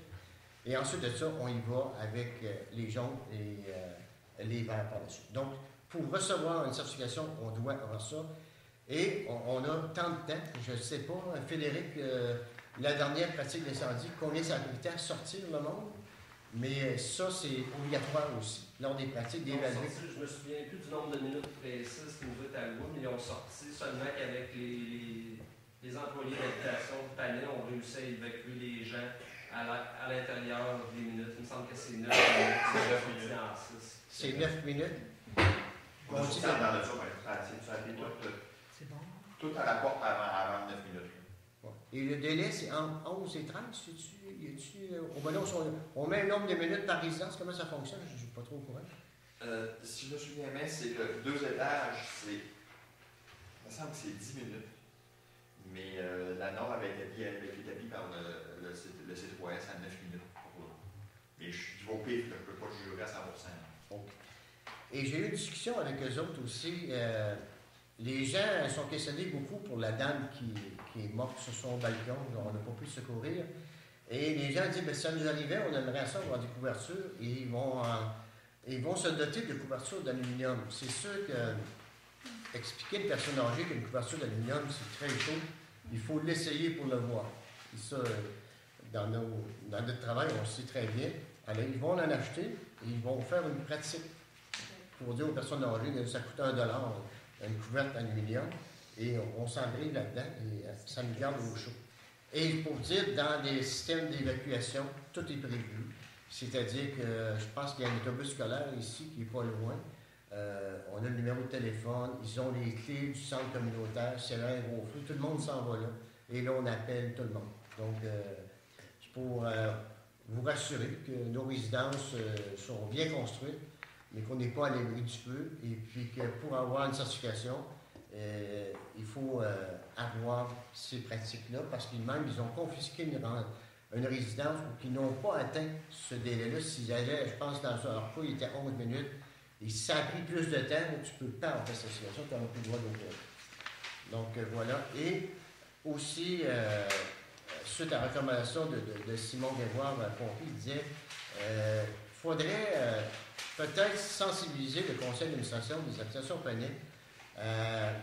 et ensuite de ça, on y va avec les jaunes et les verts par la suite. Donc, pour recevoir une certification, on doit avoir ça, et on a tant de temps, je ne sais pas, Frédéric, la dernière pratique d'incendie, combien ça a pris de temps à sortir le monde? Mais ça, c'est obligatoire aussi, lors des pratiques d'évaluer.
Je me souviens plus du nombre de minutes précises qui nous est alloué, mais ils ont sorti seulement qu'avec les employés d'habitation de Panay ont réussi à évacuer les gens à l'intérieur des minutes. Il me semble que c'est 9 minutes.
C'est 9 minutes.
On dit dans le jour,
C'est bon.
Tout à la porte avant 9 minutes.
Et le délai, c'est entre 11 et 30, on met un nombre de minutes par résidence, comment ça fonctionne? Je ne suis pas trop au courant.
Si je me souviens bien, c'est que 2 étages, il me semble que c'est 10 minutes. Mais la norme avait été établie par le C3S à 9 minutes. Mais je suis au pire, je ne peux pas jurer à 100%.
Okay. Et j'ai eu une discussion avec eux autres aussi. Les gens sont questionnés beaucoup pour la dame qui est morte sur son balcon. On n'a pas pu le secourir. Et les gens disent, si ça nous arrivait, on aimerait ça avoir des couvertures. Et ils vont se doter de couvertures d'aluminium. C'est sûr que expliquer à une personne âgée qu'une couverture d'aluminium, c'est très chaud. Il faut l'essayer pour le voir. Et ça, dans notre travail, on le sait très bien. Alors, ils vont en acheter et ils vont faire une pratique pour dire aux personnes âgées que ça coûte $1, une couverte d'aluminium, et on s'embride là-dedans et ça nous garde au chaud. Et pour dire, dans les systèmes d'évacuation, tout est prévu. C'est-à-dire que je pense qu'il y a un autobus scolaire ici qui n'est pas loin. On a le numéro de téléphone, ils ont les clés du centre communautaire, c'est là un gros feu, tout le monde s'en va là. Et là, on appelle tout le monde. Donc, c'est pour vous rassurer que nos résidences sont bien construites, mais qu'on n'est pas à l'abri du feu, et puis que pour avoir une certification, il faut avoir ces pratiques-là parce qu'ils même ils ont confisqué une résidence ou qui n'ont pas atteint ce délai-là. S'ils allaient, je pense, dans leur cas, il était 11 minutes. Et si ça a pris plus de temps, tu ne peux pas en faire cette situation, tu n'auras plus le droit d'ouvrir. Donc voilà. Et aussi, suite à la recommandation de Simon Grégoire, pompier, il disait faudrait peut-être sensibiliser le conseil d'administration des associations paniques à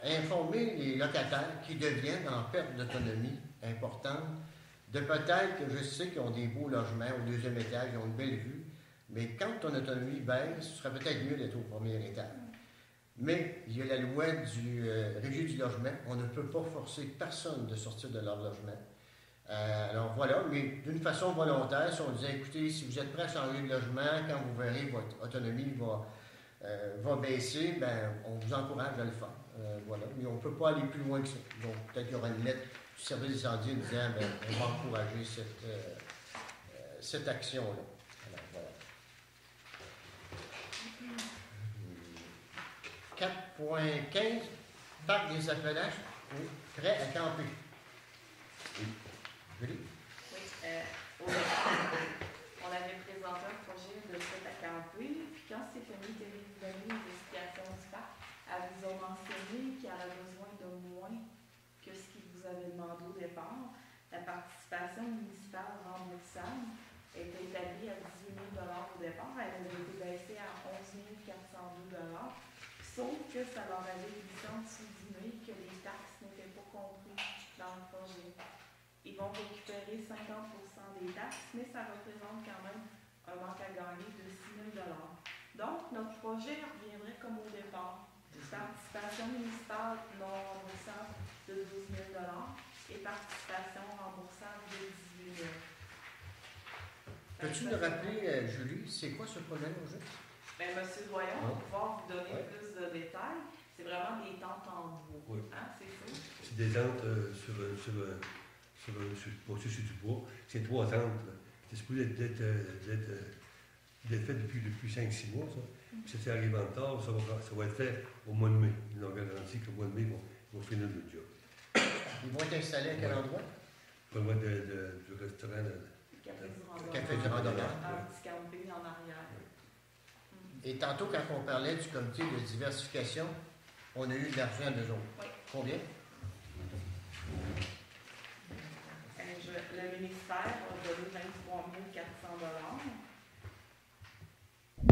informer les locataires qui deviennent en perte d'autonomie importante de peut-être que je sais qu'ils ont des beaux logements au deuxième étage, ils ont une belle vue, mais quand ton autonomie baisse, ce serait peut-être mieux d'être au premier étage. Mais il y a la loi du régie du logement, on ne peut pas forcer personne de sortir de leur logement. Alors voilà, mais d'une façon volontaire, si on disait, écoutez, si vous êtes prêt à changer de logement, quand vous verrez votre autonomie va baisser, ben, on vous encourage à le faire. Voilà, mais on ne peut pas aller plus loin que ça. Donc peut-être qu'il y aura une lettre du service d'incendie disant, ben, on va encourager cette action-là. Alors voilà. 4.15, parc des Appalaches, prêt à camper. Oui. Julie?
Oui, au départ, on avait présenté un projet de prêt à camper, puis quand Stéphanie devait vous donner une explication du parc, elle vous a mentionné qu'elle a besoin de moins que ce qu'il vous avait demandé au départ. La participation municipale remboursable était établie à 18 000 au départ. Elle avait été baissée à 11 402 $, sauf que ça leur avait glissé en dessous du nez que les taxes n'étaient pas comprises dans le projet. Ils vont récupérer 50% des taxes, mais ça représente quand même un manque à gagner de 6 000 $. Donc, notre projet reviendrait comme au départ. Participation municipale non remboursable de 12 000 $ et participation remboursable de 18 000 $.
Peux-tu nous rappeler, Julie, c'est quoi ce projet-là au juste?
Bien, M. Doyon va pouvoir vous donner plus de détails. C'est vraiment des tentes en bois.
Oui.
Hein, c'est ça?
C'est des tentes sur du bois. C'est 3 tentes. C'est supposé d'être fait depuis 5-6 mois, ça. Puis ça s'est arrivé en retard, ça va être fait au mois de mai. Ils ont garanti qu'au mois de mai, ils vont finir le job.
Ils vont être installés à quel endroit?
Pas loin du restaurant.
Café du Randonneur.
Un petit camping en arrière.
Et tantôt, quand on parlait du comité de diversification, on a eu de l'argent d'eux autres.
Oui.
Combien?
Le ministère a donné 23 400 $.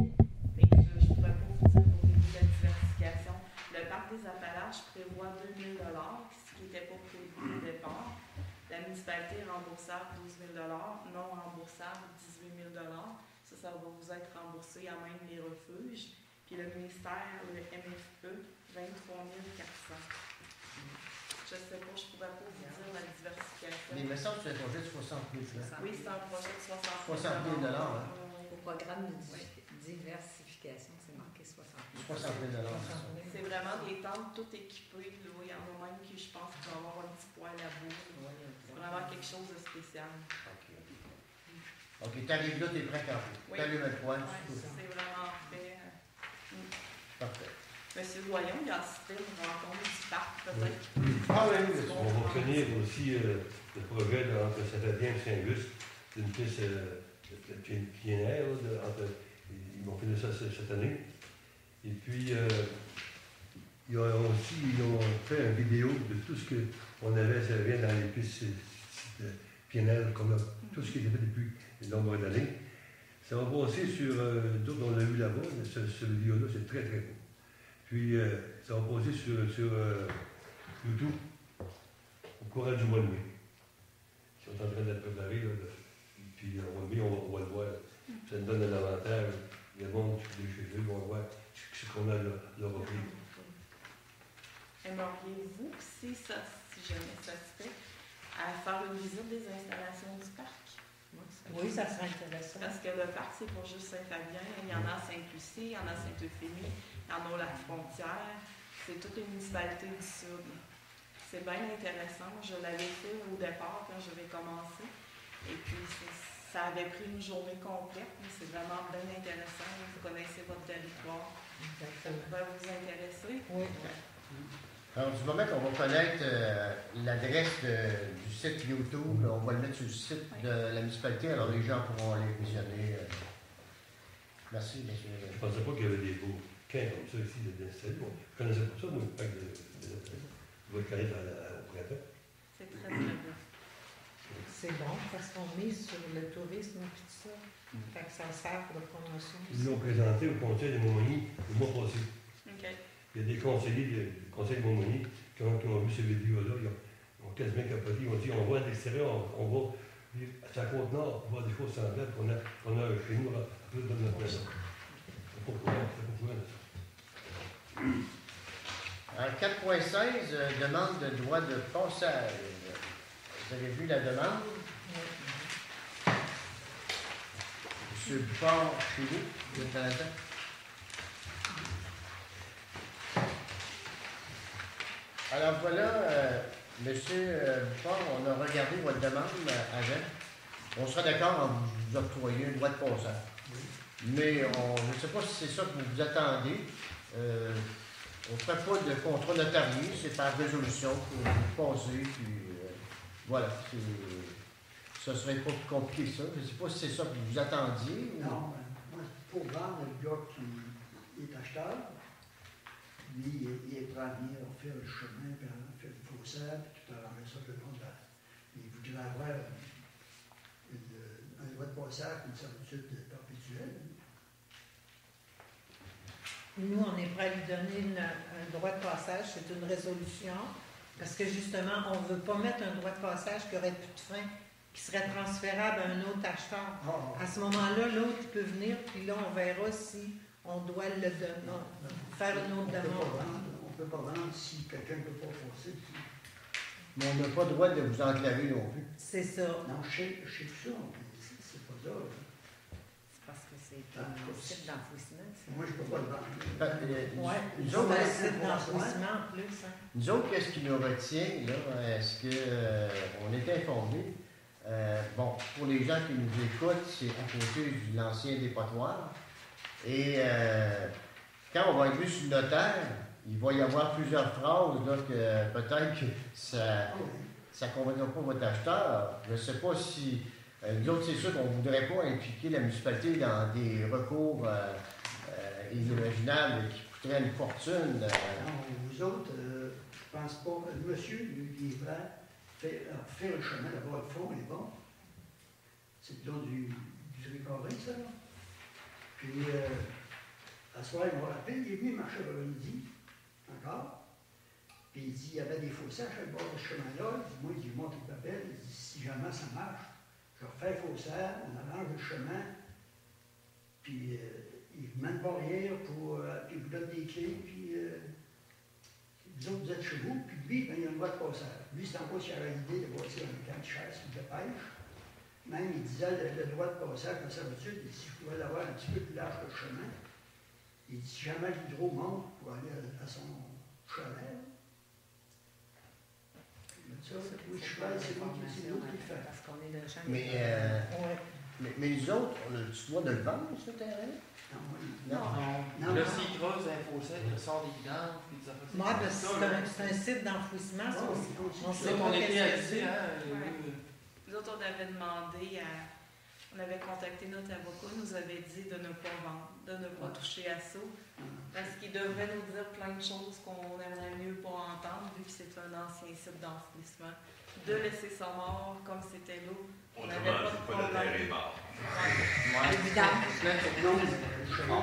Mais je ne pourrais pas vous dire au niveau de la diversification. Le parc des Appalaches prévoit 2 000 $, ce qui n'était pas prévu au départ. La municipalité remboursable 12 000 $, non remboursable 18 000 $. Ça va vous être remboursé à même les refuges. Puis le ministère, le MFE, 23 400 $. Je ne sais pas, je ne pourrais pas vous dire la diversification.
Mais il me semble que c'est un projet de 60 000 $.
Oui, c'est un projet de 60
60 000 $. Hein?
Au programme de diversification, c'est marqué 60 000 $.
60 000 $.
C'est vraiment des tentes toutes équipées. Là. Il y en a même qui, je pense, qui vont avoir un petit poêle à bout. C'est vraiment quelque chose de spécial.
OK, tu arrives là, tu es prêt à camper.
Oui.
Tu allumes le poêle.
C'est vraiment fait.
Parfait.
Monsieur Doyon, il a assisté à une rencontre du parc, peut-être.
Ah oui, oui.
On va tenir aussi le projet entre Saint-Adrien et Saint-Just, d'une piste de plein air. Ils vont finir ça cette année. Et puis, ils ont fait une vidéo de tout ce qu'on avait servi dans les pistes de plein air, comme tout ce qui était fait depuis de nombreuses années. Ça va passer sur, d'autres on l'a vu là-bas, ce vidéo-là, c'est très très beau. Puis ça va passer sur YouTube au courant du mois de mai. Ils sont en train d'être préparés, là, puis au mois de mai, on va le voir. Ça nous donne un avantage. Le monde qui est chez eux, on va voir ce qu'on a leur repris.
Aimeriez-vous, si jamais ça se fait, à faire une visite des installations du parc?
Oui, ça serait intéressant.
Parce que le parc, c'est pas juste Saint-Fabien. Il y en a à Sainte-Lucie, il y en a à Sainte-Euphémie, il y en a au Lac-Frontière. C'est toutes les municipalités du Sud. C'est bien intéressant. Je l'avais fait au départ quand j'avais commencé. Et puis, ça avait pris une journée complète, mais c'est vraiment bien intéressant. Vous connaissez votre territoire. Ça
Exactement.
va vous intéresser.
Oui.
Alors, du moment qu'on va connaître l'adresse du site YouTube, on va le mettre sur le site de la municipalité, alors les gens pourront aller visionner. Merci, monsieur.
Je ne pensais pas qu'il y avait des beaux camps comme ça ici d'installer. Bon, je ne connaissais pas ça, moi, le parc de je vais le connaître au printemps.
C'est très très bien.
C'est bon parce qu'on mise sur le tourisme et tout ça. Fait que ça sert de promotion.
Ils l'ont présenté au conseil de Montmagny le mois passé.
OK.
Il y a des conseillers du conseil de Montmagny qui ont vu ces vidéos-là. Ils ont quasiment capoté. Ils ont dit on voit à l'extérieur, on va à la côte nord, on voit des choses semblables qu'on a chez nous à plus de notre maison. C'est pourquoi ça.
En 4.16, demande de droit de passage. Vous avez vu la demande? Monsieur Bouchard, chez vous, vous êtes dans la tête? Alors voilà, monsieur Bouchard, on a regardé votre demande avant. On sera d'accord en vous octroyer un droit de passage. Mais je ne sais pas si c'est ça que vous vous attendez. On ne fait pas de contrat notarié, c'est par résolution pour vous passer, puis voilà. Ça ne serait pas plus compliqué que ça. Je ne sais pas si c'est ça que vous attendiez. Ou...
Non, moi, pour vendre le gars qui est acheteur, lui, il est prêt à venir faire le chemin, puis à faire le faussaire, puis tout à l'heure, ça le long de la... Il voudrait avoir un droit de passage, une servitude perpétuelle.
Nous, on est prêt à lui donner un droit de passage, c'est une résolution, parce que justement, on ne veut pas mettre un droit de passage qui aurait plus de fin, qui serait transférable à un autre acheteur. À ce moment-là, l'autre peut venir, puis là, on verra si on doit le donner, faire une autre demande.
On ne peut pas vendre si quelqu'un ne peut pas forcer.
Mais on n'a pas le droit de vous enclaver non plus.
C'est ça.
Non, je sais tout ça, mais c'est pas ça.
C'est parce que c'est un site d'enfouissement.
Moi, je ne peux pas le vendre.
Oui,
Nous autres,
c'est un site d'enfouissement en plus. Hein.
Nous autres, qu'est-ce qui nous retient, là? Est-ce qu'on est informés? Bon, pour les gens qui nous écoutent, c'est à côté de l'ancien dépotoir. Et quand on va arriver sur le notaire, il va y avoir plusieurs phrases là, que peut-être que ça ne conviendra pas votre acheteur. Je ne sais pas si... nous autres, c'est sûr qu'on ne voudrait pas impliquer la municipalité dans des recours inimaginables qui coûteraient une fortune.
Non, vous autres, je pense pas. Le monsieur, lui, il est prêt à faire le chemin là-bas au fond, il est bon. C'est le long du récarré, ça, là. Puis, à ce soir, il m'a rappelé, il est venu marcher vers le midi, encore. Puis il dit, il y avait des fossés à chaque bord de ce chemin-là. Il dit, moi, il monte le papel, il dit, si jamais ça marche, je refais le faussaire, on arrange le chemin, puis il ne mène pas rien pour. Puis il vous donne des clés, puis vous autres, vous êtes chez vous, puis lui, ben, il a un droit de passage. Lui, c'est encore s'il avait l'idée de bâtir un camp de chasse ou de pêche. Même, il disait le droit de passage, la servitude, il dit, si je pouvais l'avoir un petit peu plus large que le chemin, il dit, si jamais l'hydro monte pour aller à son chalet, oui, je pense c'est moi qui le fait.
Parce qu'on est le champ.
Mais les autres, on a le droit de le vendre, ce terrain?
Non. Là, s'il creuse un fossé, il sort des vidanges, puis des affaires.
Moi, c'est un site d'enfouissement, ça aussi. On sait
On
pas
était
qu'est-ce que
avisés,
c'est.
hein?
Nous autres, on avait demandé on avait contacté notre avocat, nous avait dit de ne pas vendre, de ne pas toucher à ça, parce qu'il devait nous dire plein de choses qu'on aimerait mieux pas entendre, vu que c'est un ancien site d'enfouissement. De laisser ça mort comme c'était là, on n'avait pas de problème.
Ouais.
Évidemment.
Non, le chemin,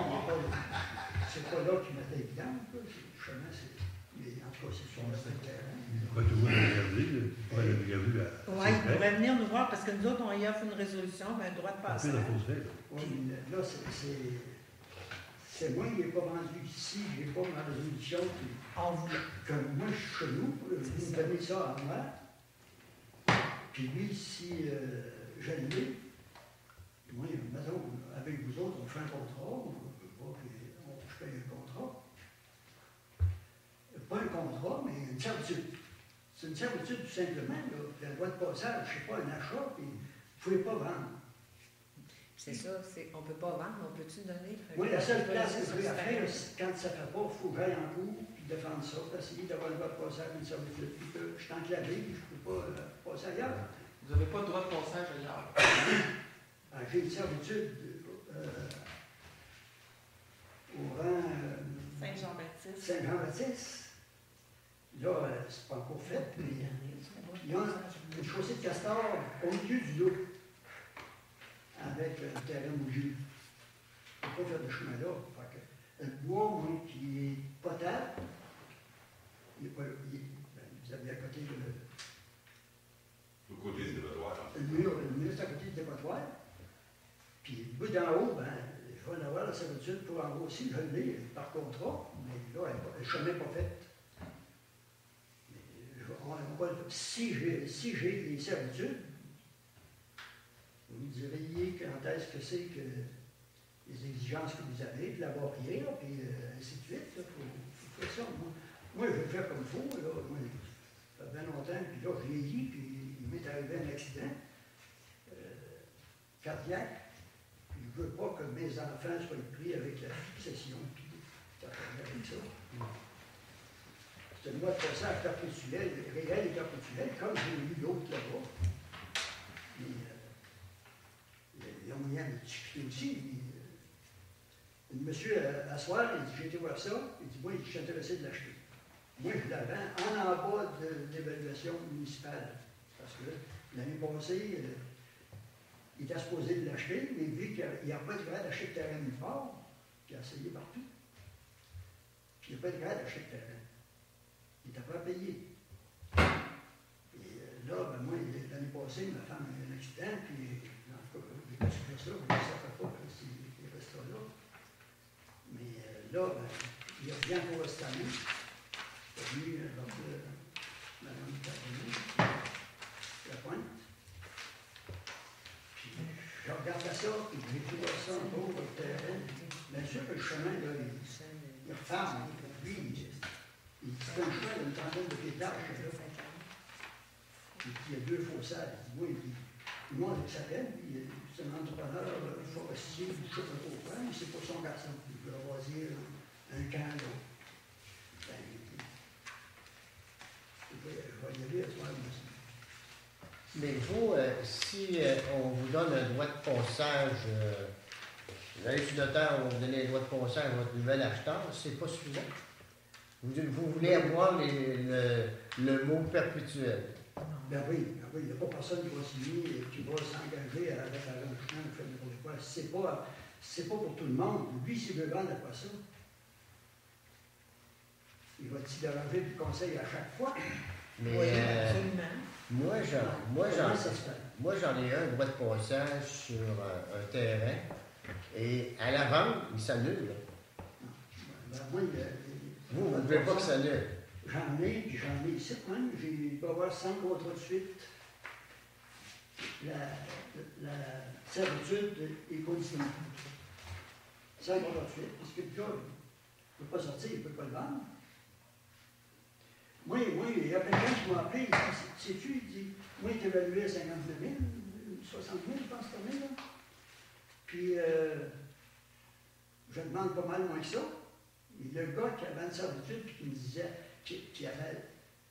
c'est pas là qu'il m'était évident. Le chemin, c'est. Mais en tout cas, c'est sur le terrain.
Pas tout le monde le regarder, pas le regarder à.
Oui, il pourrait venir nous voir parce que nous autres, on y offre une résolution, un droit de
Passer
passage.
dans le fossé.
Oui, là, c'est moi, il n'est pas vendu ici, je n'ai pas ma résolution.
On voulait.
Comme moi, je suis chez nous, vous me donnez ça à moi. Puis lui, si je l'ai, moi, il y a une maison, avec vous autres, on fait un contrat, on ne peut pas que je paye un contrat. Pas un contrat, mais une servitude. C'est une servitude tout simplement, là. Le droit de passage, je ne sais pas, un achat, puis vous ne pouvez pas vendre.
C'est ça, on ne peut pas vendre, on peut-tu donner?
Moi, la seule place que je vais faire, c'est quand ça ne fait pas, il faut que j'aille en cours, puis défendre ça, puis essayer d'avoir le droit de passage à une servitude, puis que je suis enclavé, puis je ne peux pas passer ailleurs.
Vous n'avez pas le droit de passage ailleurs.
J'ai une servitude au rang
Saint-Jean-Baptiste.
Saint-Jean-Baptiste. Là, c'est pas encore fait, mais il y a une chaussée de castor au milieu du dos, avec un terrain bougie. On ne peut pas faire de chemin là. Fait que, le bois, moi, qui est potable, il est pas, vous avez à côté
Au côté du dépotoir.
le mur, c'est à côté du dépotoir. Puis le bout d'en haut, ben, je vais en avoir la servitude pour en haut aussi, je l'ai par contrat, mais là, le chemin n'est pas fait. Si j'ai les servitudes, vous me diriez quand est-ce que c'est que les exigences que vous avez, de la barrière, puis ainsi de suite. Il faut faire ça. Moi, je vais faire comme il faut. Là, moi, ça fait bien longtemps, puis là, je vieillis, puis il m'est arrivé un accident cardiaque. Puis je ne veux pas que mes enfants soient pris avec la fixation, puis ça fait avec ça. C'est une loi de passage perpétuelle, réelle et perpétuelle, comme j'ai lu l'autre là-bas. Il y a moyen de discuter aussi. Le monsieur, à soir, il dit, j'ai été voir ça, il dit, moi, je suis intéressé de l'acheter. Moi, je l'avais en bas de l'évaluation municipale. Parce que l'année passée, il était supposé de l'acheter, mais vu qu'il n'y a pas de grade d'acheter de terrain nulle part, il a essayé partout. Puis il n'y a pas de grade d'acheter de terrain. Il n'était pas payé. Et là, ben moi, l'année passée, ma femme a eu un accident, puis en tout cas, j'ai pas su faire ça, mais ça ne fait pas que il restera là. Mais là, ben, il revient pour cette année. Il est venu avec Mme Caroline, la pointe. Puis je regardais ça, puis j'ai vu voir ça en haut au terrain. Bien sûr que le chemin, là, il referme, lui, il dit un chemin d'une trentaine de pieds d'arche, là. Et puis il y a deux faussaires. Il dit, oui, puis moi, avec sa peine, puis c'est un entrepreneur forestier, je ne sais pas trop quoi, mais c'est pour son garçon. Il veut avoir un camp, là. Ben, je vais y aller à ce moment aussi.
Mais vous, si on vous donne un droit de passage, vous allez sur le notaire, on vous donne un droit de passage à votre nouvel acheteur, c'est pas suffisant? Vous voulez avoir le mot perpétuel?
Ben oui, il n'y a pas personne qui va signer et qui va s'engager avec un arrangement de faire n'importe quoi. C'est pas pour tout le monde. Lui, s'il veut vendre après ça, il va s'y déranger du conseil à chaque fois.
Mais
Oui, absolument.
moi, j'en ai un droit de passage sur un terrain et à la vente, il s'annule.
Ben, moi,
vous ne voulez pas que ça s'annule?
J'en ai, puis j'en ai ici même. Il doit y avoir 5 contrats de suite. La servitude est conditionnée. 5 contrats de suite. Parce que le gars, il ne peut pas sortir, il ne peut pas le vendre. Moi, il y a quelqu'un qui m'a appelé, il dit, sais-tu, il dit, moi, il est évalué à 52 000, 60 000, je pense, cette année, là. Puis, je demande pas mal moins que ça. Et le gars qui avait une servitude, puis qui me disait, qui avait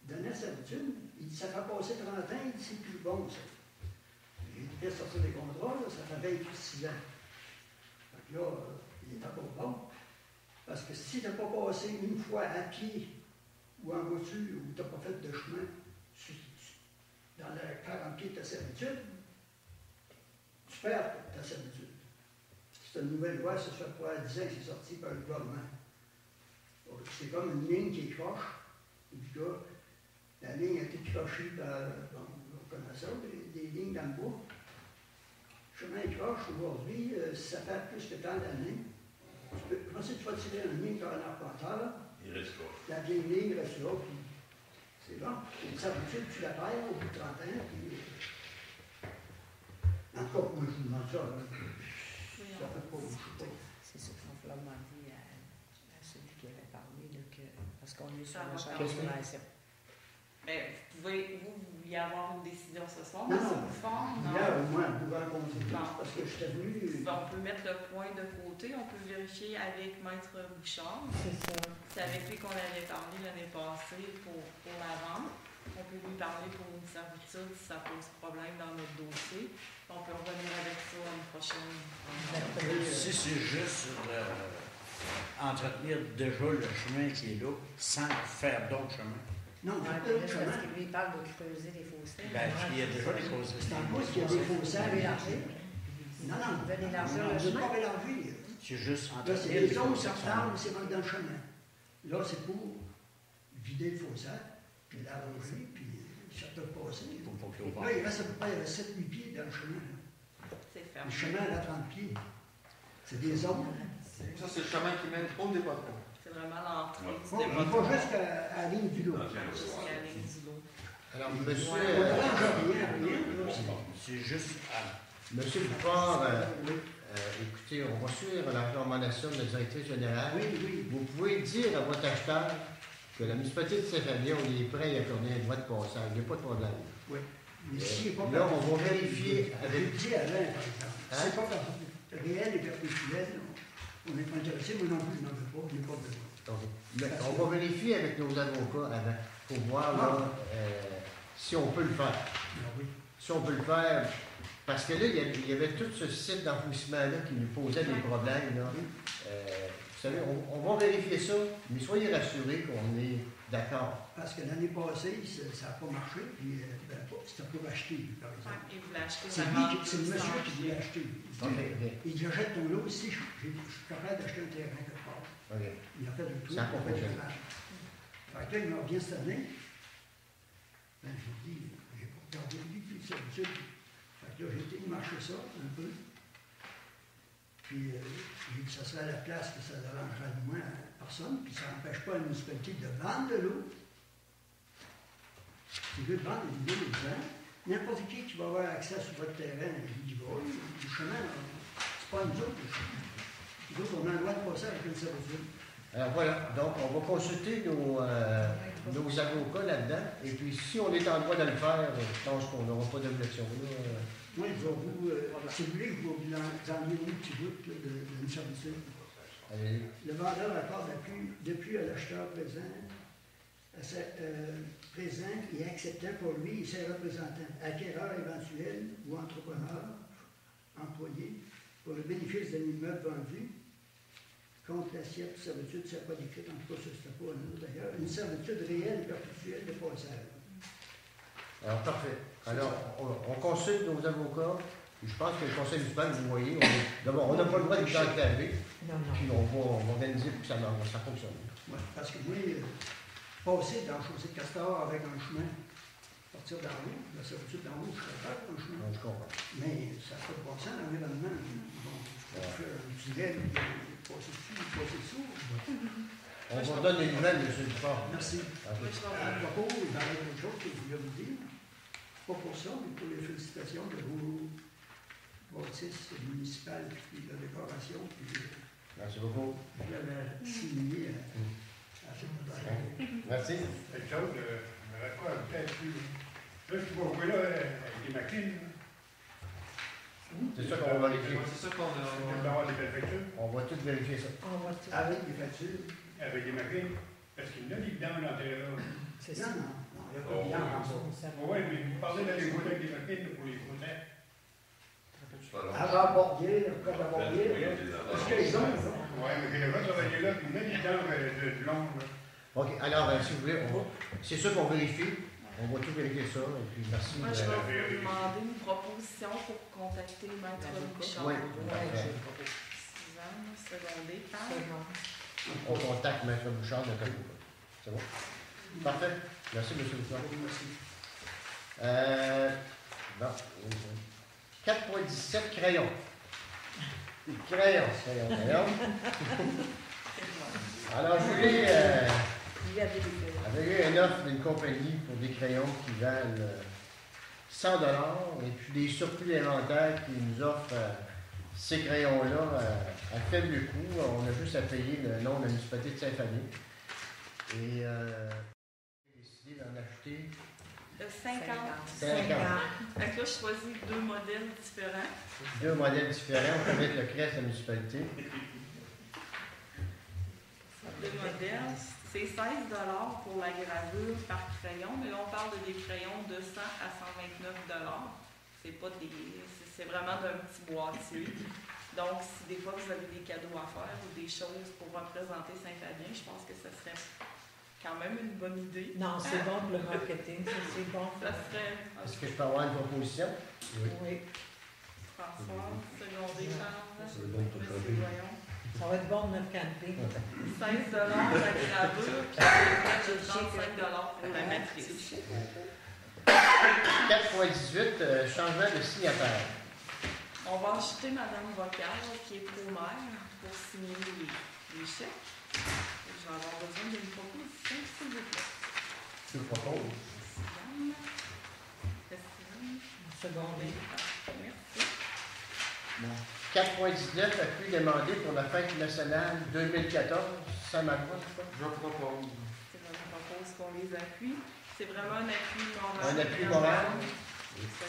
donné la servitude, il dit, ça fait passer 30 ans, il dit, c'est plus bon, ça. J'ai dit, fait sortir des contrats, là, ça fait 26 ans. Donc là, il n'était pas bon. Parce que si tu n'as pas passé une fois à pied ou en voiture, ou tu n'as pas fait de chemin dans la 40 pieds de ta servitude, tu perds ta servitude. C'est une nouvelle loi, ça fait pas 10 ans que c'est sorti par le gouvernement. C'est comme une ligne qui est croche. En tout cas, la ligne a été crochée par, on connaît ça, des lignes dans le bois. Le chemin est croche aujourd'hui, ça fait plus que tant d'années. Comment c'est que tu vas tirer une ligne par un arpenteur?
Il reste croche.
La vieille ligne reste là, puis c'est bon. Une servitude, tu la perds au bout de 30 ans, puis. En tout cas, moi, je vous demande ça. Ça fait pas, je sais pas.
C'est ça qu'il va falloir demander à celui qui avait parlé, là, parce qu'on est sur la
Ça va
chaîne
faire.
d'information.
Mais vous vouliez avoir une décision ce soir,
Non,
M.
non.
Bouffard?
Hier, au moins, on pouvait rencontrer
Bon.
parce que j'étais venu.
On peut mettre le point de côté, on peut vérifier avec Maître Bouchard.
C'est ça.
C'est avec lui qu'on avait parlé l'année passée pour la vente. On peut lui parler pour une servitude si ça pose problème dans notre dossier. On peut revenir avec ça l'année prochaine.
Si c'est juste entretenir déjà le chemin qui est là, sans faire d'autres chemins.
Non,
Ouais,
il y a
mais là,
pas de
c'est parce
chemin.
que lui, il parle de creuser les fossés.
Ben, il y a déjà des choses.
C'est en plus qu'il y a des fossés.
Ça veut élargir.
Non, non.
Ils veulent élargir
Non,
le
on ne veut
chemin.
pas élargir.
C'est juste
Là, c'est
entretenir
des
les
zones
fossés qui sont
sortables,
là.
c'est dans le chemin. Là, c'est pour vider le fossé, puis l'arranger, puis ça peut passer.
Pour qu'il y ait au
Là, il reste à peu près 7-8 pieds dans le chemin. Là.
C'est
Le
fermé.
chemin à 30 pieds. C'est des zones.
Ça, c'est le chemin qui mène au dépôt.
C'est vraiment l'entrée du
On
département.
va jusqu'à la ligne du lot.
Jusqu'à la ligne du lot.
Alors,
On
monsieur,
ne range rien, rien.
C'est juste
monsieur Dupont, écoutez, on va suivre la recommandation de la directrice générale.
Oui, oui.
Vous pouvez dire à votre acheteur que la municipalité de Saint-Fabien, on est prêt à accorder un droit de passage. Il n'y a pas de problème.
Oui. Mais si il n'est pas
Là, on va vérifier
Je
avec...
le dis à l'un, par exemple.
Hein?
C'est pas réel et perpétuel. On n'est pas intéressé, moi non plus, je n'en veux pas, je n'ai pas besoin.
Mais on va vérifier avec nos avocats avant pour voir là, si on peut le faire.
Ah oui.
Si on peut le faire, parce que là, il y avait tout ce site d'enfouissement-là qui nous posait des problèmes. Là. Vous savez, on va vérifier ça, mais soyez rassurés qu'on est d'accord.
Parce que l'année passée, ça n'a pas marché, puis c'était pour acheter, par exemple.
Ouais, et vous l'achetez
C'est
vraiment
lui, c'est le
plus
monsieur
en
qui
juillet.
voulait acheter.
OK, OK.
Il dit, j'achète ton lot ici, je suis capable d'acheter un terrain quelque part.
OK.
Il a fait le tour.
Ça a pas
il a fait
fonctionné.
le match. Fait que là, il me revient cette année. Ben, je lui dis, j'ai pas regardé lui, puis c'est habitude. Fait que là, j'ai été marcher ça un peu. Puis, j'ai dit que ça serait à la place que ça dérangerait du moins à personne, puis ça n'empêche pas la municipalité de vendre de l'eau. Si vous voulez vendre de l'eau aux gens, n'importe qui va avoir accès sur votre terrain, il dit, va, le chemin, c'est pas nous autres, le chemin. Nous autres, on a le droit de passer avec une servitude.
Alors voilà, donc on va consulter nos avocats là-dedans, et puis si on est en droit de le faire, je pense qu'on n'aura pas d'objection.
Moi, je vais vous, si vous voulez, je vais vous enlever un petit bout là, d'une servitude.
Allez.
Le vendeur accorde depuis à l'acheteur présent et acceptant pour lui et ses représentants, acquéreur éventuel ou entrepreneur, employé, pour le bénéfice d'un immeuble vendu, contre l'assiette de servitude, ça n'a pas décrit, en tout cas, ça ne pas un autre d'ailleurs, une servitude réelle et perpétuelle de passage.
Alors, parfait. Alors, on consulte nos avocats. Je pense que le conseil municipal, vous voyez, d'abord, on n'a pas le droit de nous enclaver,
Non, non.
puis on va organiser pour que ça fonctionne.
Ouais, parce que moi, passer dans la chaussée de Castor avec un chemin, partir d'en haut, la servitude d'en haut, je serais prêt pour un chemin.
Je comprends.
Mais ça fait pas sens, l'environnement. Bon, je peux faire un tunnel, passer dessus, passer dessous.
On vous donne des nouvelles, M. Dupont.
Merci.
Ok.
À propos, il y a quelque chose que je voulais vous dire. Pas pour ça, mais pour les félicitations de vos bâtisses municipales, puis de décoration, puis
Merci beaucoup.
je l'avais signé à cette bataille.
Merci.
Quelque chose, je me rappelle peut-être plus. Là, je vais jouer là avec des machines.
C'est ça qu'on va vérifier.
C'est ça qu'on
On
a.
peut avoir des belles factures
On va tout vérifier ça.
On va tout.
Avec des factures.
avec des machines. Parce qu'il y en a des vidanges dans l'intérieur.
C'est
Non,
ça.
non, non, il n'y a pas de viande en ça.
Oui, mais vous parlez d'aller jouer avec des machines pour les faussaires.
Avant Bordier, après Bordier, parce qu'ils ont, là.
Oui, mais j'ai déjà travaillé là, puis il y a des vidanges de long. Là.
OK. Alors, si vous voulez, c'est sûr qu'on vérifie. On va tout vérifier ça. Et puis, merci.
Moi, je vais vous demander une proposition pour contacter Maître Bouchard.
Oui.
Suzanne, secondée par.
On contacte M. Bouchard de Calgary. C'est bon? Parfait. Merci, M. Bouchard. Bon. 4.17, crayon. Crayon. Alors, Julie avait eu une offre d'une compagnie pour des crayons qui valent 100 $ et puis des surplus inventaires qui nous offrent ces crayons-là à faible coût. On a juste à payer le nom de la municipalité de Saint-Fabien. Et décidé décidé d'en acheter
50.
50.
Fait que là, je choisis 2 modèles différents.
2 modèles différents. On peut mettre le CRES de la municipalité.
2 modèles. C'est 16 $ pour la gravure par crayon, mais là, on parle de des crayons de 100 à 129 $. C'est vraiment d'un petit boîtier. Donc, si des fois vous avez des cadeaux à faire ou des choses pour représenter Saint-Fabien, je pense que ce serait quand même une bonne idée.
Non, c'est bon pour le marketing, c'est bon.
Ça serait.
Est-ce que je peux avoir une proposition?
Oui.
François, secondé par
C'est bon pour
M.
camping.
Doyon.
Ça va être bon de notre camping.
16 $ la gravure, puis de 35 $ pour la matrice.
4.18, changement de signataire.
On va acheter Mme Vocal, qui est pro-mère, pour signer les chèques. Je vais avoir besoin d'une proposition, s'il vous plaît.
Tu le proposes?
Secondé.
Merci.
4.19, appui demandé pour la fête nationale 2014, Saint-Malois, je crois.
Je propose.
Je propose qu'on les appuie. C'est vraiment un appui moral.
Un appui moral.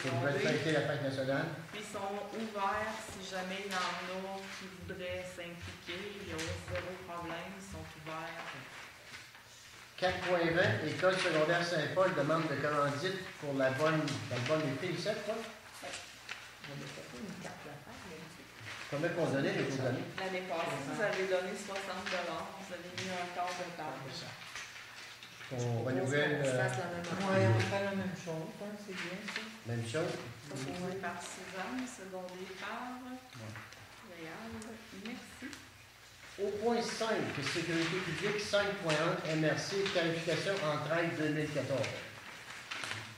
C'est
Pour fêter la fête nationale.
Puis ils sont ouverts si jamais il y en a qui voudraient s'impliquer. Il y a zéro problème, ils sont ouverts.
4.20, École secondaire Saint-Paul demande de commandite pour l'album des filles 7, quoi. Combien qu'on donnait les autres années?
L'année passée, vous avez donné 60 $. Vous avez mis un quart de table.
On renouvelle.
Oui, on fait la même chose, hein, c'est bien ça.
Même chose.
Proposé par Suzanne, secondé par Réal. Merci.
Au point 5, sécurité publique 5.1, MRC, qualification entraide 2014.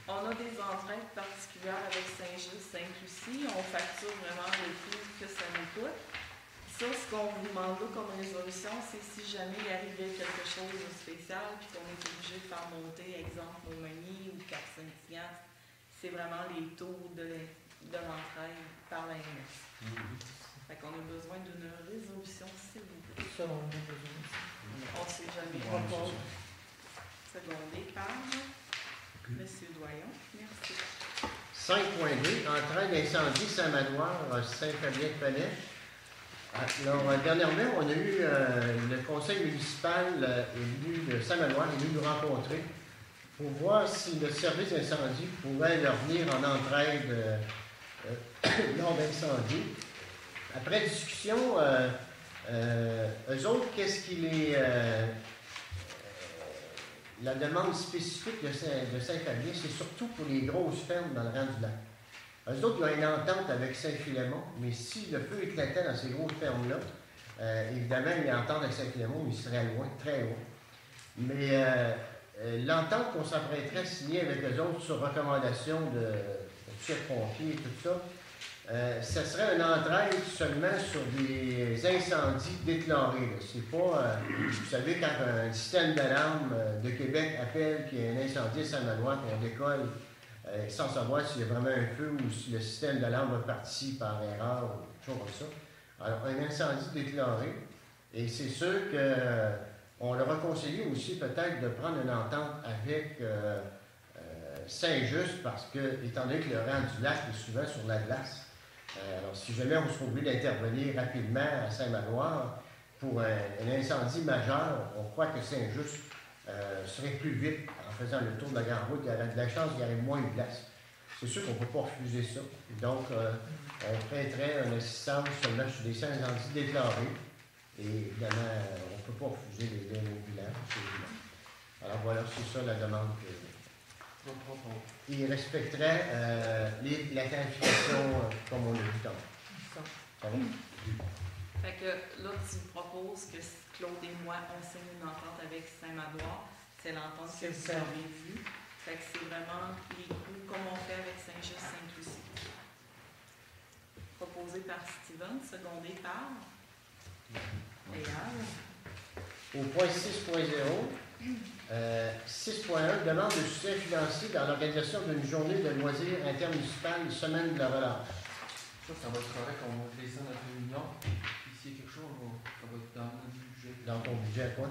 On a des entraides particulières avec Saint-Just, Sainte-Lucie. On facture vraiment le prix que ça nous coûte. Ça, ce qu'on vous demande là comme résolution, c'est si jamais il arrivait quelque chose de spécial puis qu'on est obligé de faire monter, exemple, Montmagny ou Cap-Saint-Ignace, c'est vraiment les taux de l'entraide par la MS. Fait qu'on a besoin d'une résolution, s'il vous plaît.
Ça, on a besoin.
On ne sait jamais. Secondé par M. Doyon. Merci.
5.2, entraide incendie Saint-Manoir, Saint-Fabien-de-Panay. Alors, dernièrement, on a eu le conseil municipal élu de Saint-Manoir est venu nous rencontrer pour voir si le service d'incendie pourrait leur venir en entraide lors d'incendie. Après discussion, eux autres, qu'est-ce qu'il est. La demande spécifique de Saint-Fabien, c'est surtout pour les grosses fermes dans le rang du lac. Eux autres, ils ont une entente avec Saint-Philémon, mais si le feu éclatait dans ces grosses fermes-là, évidemment, une entente avec Saint-Philémon, il serait loin, très loin. Mais l'entente qu'on s'apprêterait à signer avec eux autres sur recommandation de chef-pompier et tout ça, ça serait une entraide seulement sur des incendies déclarés. C'est pas, vous savez, quand un système d'alarme de Québec appelle qu'il y a un incendie à Saint-Manoir, qu'on décolle sans savoir s'il y a vraiment un feu ou si le système d'alarme est parti par erreur ou quelque chose comme ça. Alors, un incendie déclaré, et c'est sûr qu'on leur a conseillé aussi peut-être de prendre une entente avec Saint-Just, parce que, étant donné que le rang du lac est souvent sur la glace, alors si jamais on se trouve d'intervenir rapidement à Saint-Manoir pour un incendie majeur, on croit que Saint-Just serait plus vite en faisant le tour de la grande route. Il y aurait de la chance qu'il y aurait moins de place. C'est sûr qu'on ne peut pas refuser ça. Donc, on prêterait une assistance seulement sur des incendies déclarés. Et évidemment, on ne peut pas refuser les biens ambulants. Alors voilà, c'est ça la demande que. Il respecterait la qualification comme on l'a vu tantôt. Ça va?
Fait que là, tu me proposes que Claude et moi, on signe une entente avec Saint-Manoir. C'est l'entente que vous avez vue. Fait que c'est vraiment les coûts comme on fait avec Saint-Just-Sainte-Lucie. Proposé par Steven, secondé par Réal.
Au point 6.0, 6.1, demande de soutien financier dans l'organisation d'une journée de loisirs intermunicipale, semaine de la relâche.
Ça va être correct, on va utiliser ça dans notre réunion. Puis s'il y a quelque chose, ça va être dans notre budget.
Dans ton budget à toi?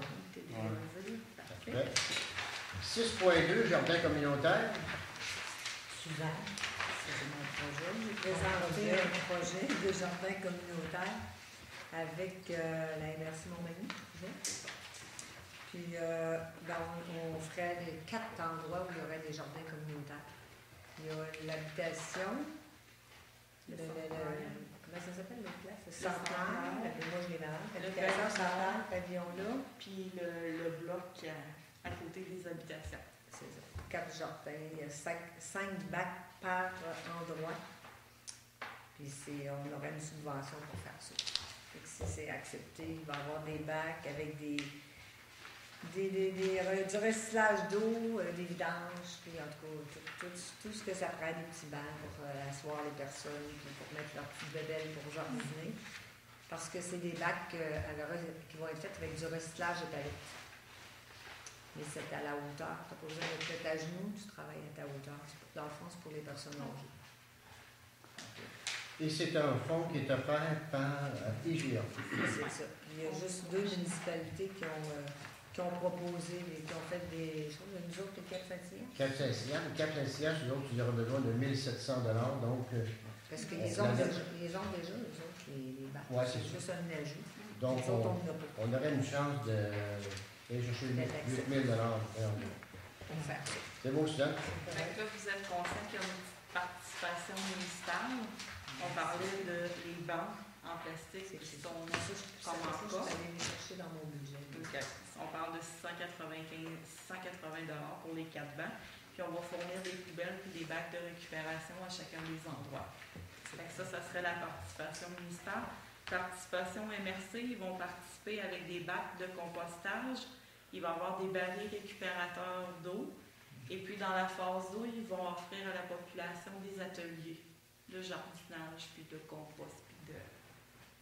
Parfait.
6.2, jardin communautaire.
Suzanne, c'est mon projet.
J'ai présenté un projet de jardin communautaire avec la MRC Montmagny. Puis, on ferait les 4 endroits où il y aurait des jardins communautaires. Il y a l'habitation, comment ça s'appelle l'autre place? Le central, moi je l'ai mal. L'habitation centrale, pavillon là.
Puis le bloc à côté des habitations.
C'est ça. 4 jardins, il y a 5 bacs par endroit. Puis on aurait une subvention pour faire ça. Fait que si c'est accepté, il va y avoir des bacs avec du recyclage d'eau, des vidanges, puis en tout cas, tout ce que ça prend, des petits bancs pour asseoir les personnes, puis pour mettre leurs petites bébelles pour jardiner. Parce que c'est des bacs qui vont être faits avec du recyclage de palettes. Mais c'est à la hauteur. Tu n'as pas besoin d'être fait à genoux, tu travailles à ta hauteur. Dans le fond, c'est pour les personnes âgées.
Et c'est un fonds qui est offert par IGA.
C'est ça. Il y a juste 2 municipalités qui ont proposé, qui ont fait des choses. Nous autres, les Cap-Saint-Cyr.
Cap-Saint-Cyr. Cap-Saint-Cyr, nous autres, ils auront besoin de 1700 $. Donc,
parce qu'ils ont déjà, les autres, les bacs.
Oui, c'est
juste un ajout.
Donc, on aurait une chance de chercher 8 000 $. C'est beau, Suzanne?
Donc là, vous êtes conscient qu'il y a une petite participation municipale. On parlait des bancs en plastique qui sont comme en cas.
Je vais aller les chercher dans mon budget.
Okay. On parle de 180 $ pour les 4 bancs. Puis on va fournir des poubelles et des bacs de récupération à chacun des endroits. Fait que ça serait la participation municipale. Participation MRC, ils vont participer avec des bacs de compostage. Il va y avoir des barils récupérateurs d'eau. Et puis dans la phase d'eau, ils vont offrir à la population des ateliers de jardinage, puis de compost, puis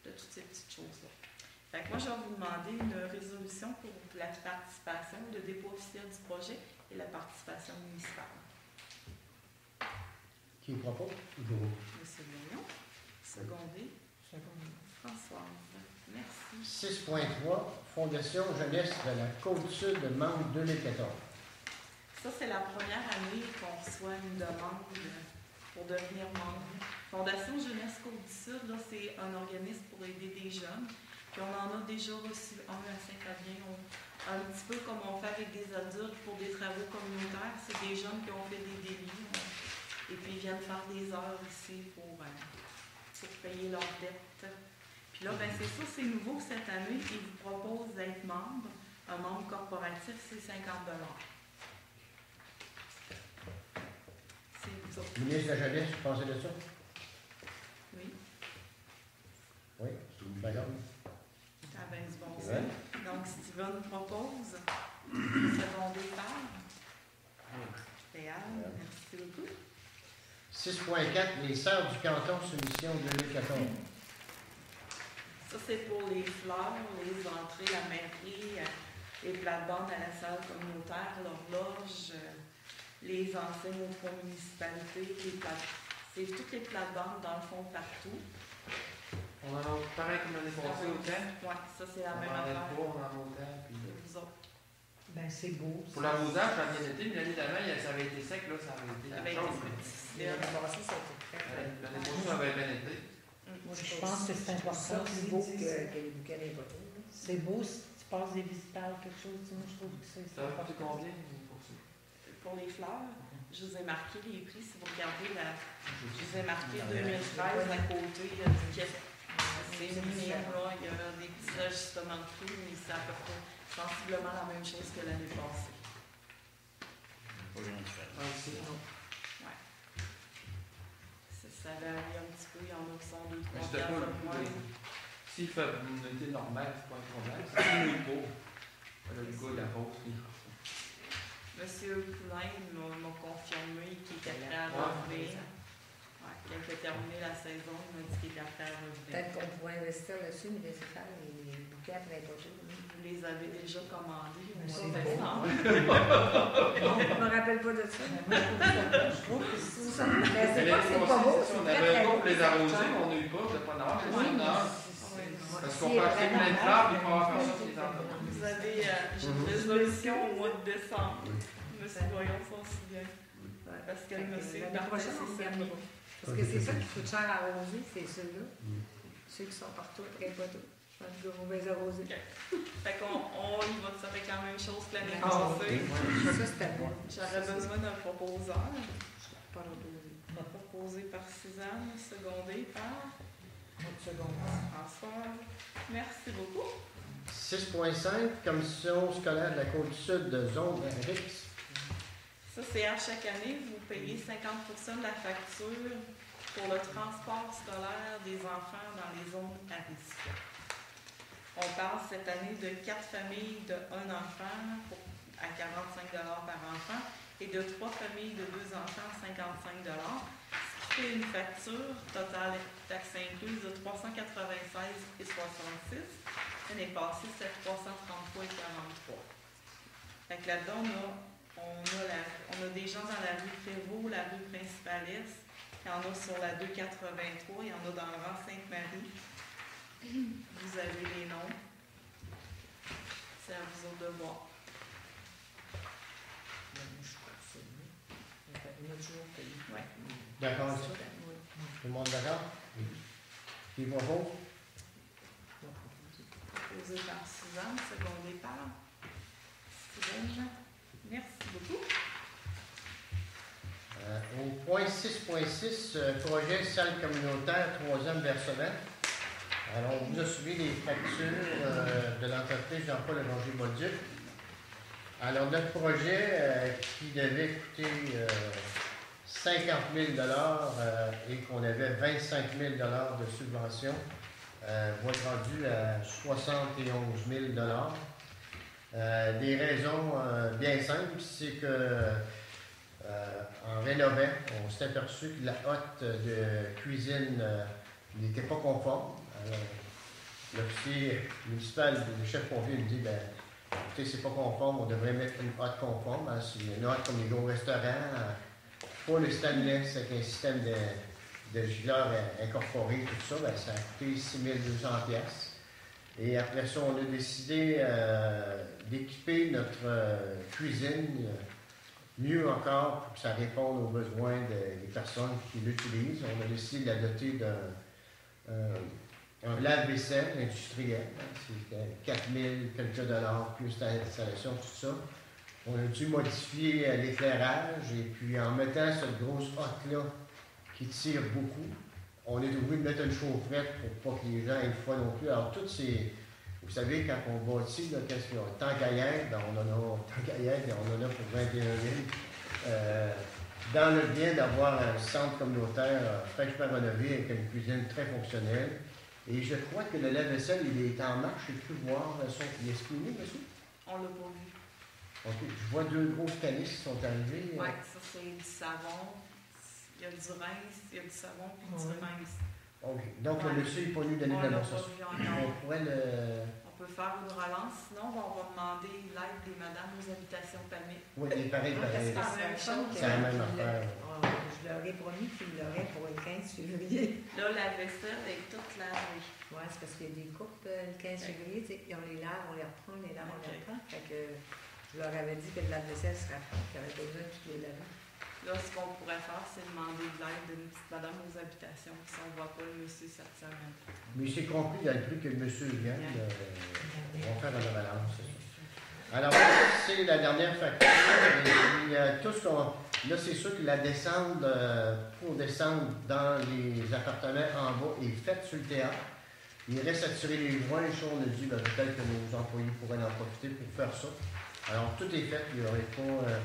de toutes ces petites choses-là. Fait que moi, je vais vous demander une résolution pour la participation, le dépôt officiel du projet et la participation municipale.
Qui propose?
Monsieur Gagnon, secondé. Françoise. Merci.
6.3, Fondation Jeunesse de la Côte-Sud, membre 2014.
Ça, c'est la première année qu'on reçoit une demande pour devenir membre. Fondation Jeunesse Côte-du-Sud, c'est un organisme pour aider des jeunes. Puis on en a déjà reçu un à Saint-Fabien. Un petit peu comme on fait avec des adultes pour des travaux communautaires. C'est des jeunes qui ont fait des délits. Et puis ils viennent faire des heures ici pour payer leurs dettes. Puis là, c'est ça, c'est nouveau cette année. Ils vous proposent d'être membre. Un membre corporatif, c'est 50 $.
Ministre de la Jeunesse, vous pensez de ça?
Oui.
Oui, c'est une bagarre.
Ah ben du bon sens. Donc, Steven propose, secondé par Réal, merci beaucoup.
6.4, les Sœurs du canton, soumission 2014.
Ça, c'est pour les fleurs, les entrées, la mairie, les plates-bandes à la salle communautaire, l'horloge, les enseignes aux 3 municipalités, c'est toutes les plates-bandes dans le fond partout.
On en a pareil comme l'année passée autant.
Oui, ça c'est la même
On en
affaire.
a pas, on en a autant. Puis...
Vous autres.
Ben c'est beau.
Pour l'arrosage, ça a bien été, mais l'année d'avant, ça avait été sec, là, ça avait été quelque chose.
L'année passée, ça a été très très bien.
L'année passée, ça avait bien été.
Moi, je pense que c'est important.
C'est beau que les bouquets n'aient pas tout.
C'est beau si tu passes des visiteurs quelque chose. Moi, je trouve que c'est
Ça va coûter combien pour ça?
Pour les fleurs, je vous ai marqué les prix. Si vous regardez, je vous ai marqué 2013 à côté du quai. C'est mignon, là. Il y a des petits ajustements de prix, mais c'est à peu près sensiblement la même chose que l'année passée.
Pas grand différence.
Ouais. Ça varie un petit peu. Il y en a qui sont 2-3
Mais c'était pas le
moins.
S'il fait une été normale, c'est pas un problème. C'est le pot. Le gars, il a pause.
Monsieur Poulain m'a confirmé qu'il était prêt à revenir. Ouais, quand il a terminé la saison, il m'a dit qu'il était prêt à revenir.
Peut-être qu'on pourrait investir dessus, mais laisser faire les bouquets après pas tout.
Vous les avez déjà commandés au
C'est
mois de
beau.
décembre.
Non, je ne me rappelle pas de ça. Je trouve que c'est ça. Mais c'est pas que c'est pas beau, c'est
On
très,
avait
très
un
beau.
pour les arroser, mais on n'a eu pas, c'est pas normal.
Oui,
C'est non.
mais
Parce qu'on peut acheter plein de fleurs, puis il faut avoir faire ça sur les entreprises.
Vous avez j'ai une résolution au mois de décembre. monsieur Voyon s'en souvient.
Ouais.
Parce que le monsieur
L'année prochaine, on
c'est
regarde. Parce que c'est ça qui coûte cher à arroser, c'est ceux-là. Ceux qui sont partout après les poteaux. Je pense que on va les arroser.
Fait qu'on y va, ça fait quand même chose que l'année
Ah,
passée.
Ça, c'était bon.
J'aurais besoin d'un proposeur.
Pas reposé.
Proposé par Suzanne, secondé par François. Merci beaucoup.
6.5, Commission scolaire de la Côte-Sud de zone RX.
Ça, c'est à chaque année, vous payez 50% de la facture pour le transport scolaire des enfants dans les zones à risque. On parle cette année de 4 familles de 1 enfant à 45 $ par enfant et de 3 familles de 2 enfants à 55 $, ce qui fait une facture totale taxe incluse de 396,66 $. L'année passée, c'était 333,43 $. Fait que là-dedans, on a des gens dans la rue Prévost, la rue Principaliste, il y en a sur la 283, il y en a dans le rang Sainte-Marie. Vous avez les noms. C'est à vous autres de voir.
On a toujours payé.
Ouais.
D'accord avec ça?
Oui.
Tout le monde d'accord? Qui va contre?
Proposé par Suzanne, secondé par Suzanne. Merci beaucoup.
Au point 6.6, projet salle communautaire, 3e versement. Alors, on vous a suivi les factures de l'entreprise Jean-Paul Évanger-Bolduc. Alors, notre projet qui devait coûter 50 000 et qu'on avait 25 000 de subvention, va être rendu à 71 000 Des raisons bien simples, c'est que en rénovant, on s'est aperçu que la hotte de cuisine n'était pas conforme. Alors, l'officier municipal, le chef pompier me dit, ben, écoutez, c'est pas conforme, on devrait mettre une hotte conforme. Hein, c'est une hotte comme les gros restaurants, pas le stainless avec un système de gilets incorporé, tout ça, ben, ça a coûté 6 200 $. Et après ça, on a décidé d'équiper notre cuisine mieux encore pour que ça réponde aux besoins des personnes qui l'utilisent. On a décidé de la doter d'un lave-vaisselle industriel. C'était 4 000 quelques dollars plus l'installation, tout ça. On a dû modifier l'éclairage et puis en mettant cette grosse hotte-là qui tire beaucoup, on est obligé de mettre une chaufferette pour pas que les gens aient froid non plus. Alors, toutes ces. Vous savez, quand on bâtit, qu'est-ce qu'il y a? Tant qu'à y être, ben, on en a pour 21 000. Dans le bien d'avoir un centre communautaire fraîchement rénové avec une cuisine très fonctionnelle. Et je crois que le lave-vaisselle, il est en marche. Je peux voir il est exprimé, monsieur?
On l'a pas vu.
OK. Je vois 2 grosses canisses qui sont arrivées.
Oui, ça c'est du savon. Il y a du rince, il y a du savon puis du rince.
Okay. Donc, le monsieur n'est pas venu donner de la
On
pourrait le.
On peut faire une relance, sinon on va demander l'aide des madames aux habitations PAMI.
Oui, pareil.
C'est la même chose.
C'est la même affaire.
Je leur ai promis qu'ils l'auraient pour le 15 février.
Là, la vaisselle est toute lavée.
Oui, c'est parce qu'il y a des coupes le 15 février. On les lave, on les reprend, on les lave, on les reprend. Fait que je leur avais dit que de la vaisselle serait faite, qu'il n'y avait pas besoin de toutes les laver.
Là, ce qu'on pourrait faire, c'est demander de l'aide d'une petite madame aux habitations, puis si on ne voit pas le monsieur cette semaine.
Mais c'est compris dans le prix que le monsieur vient. On va faire dans la balance. Alors, c'est la dernière facture. Et puis, tout ce qu'on. Là, c'est sûr que la descente, pour descendre dans les appartements en bas, est faite sur le théâtre. Il reste à tirer les joints. Et ça, on a dit, peut-être que nos employés pourraient en profiter pour faire ça. Alors, tout est fait. Il n'y aurait pas.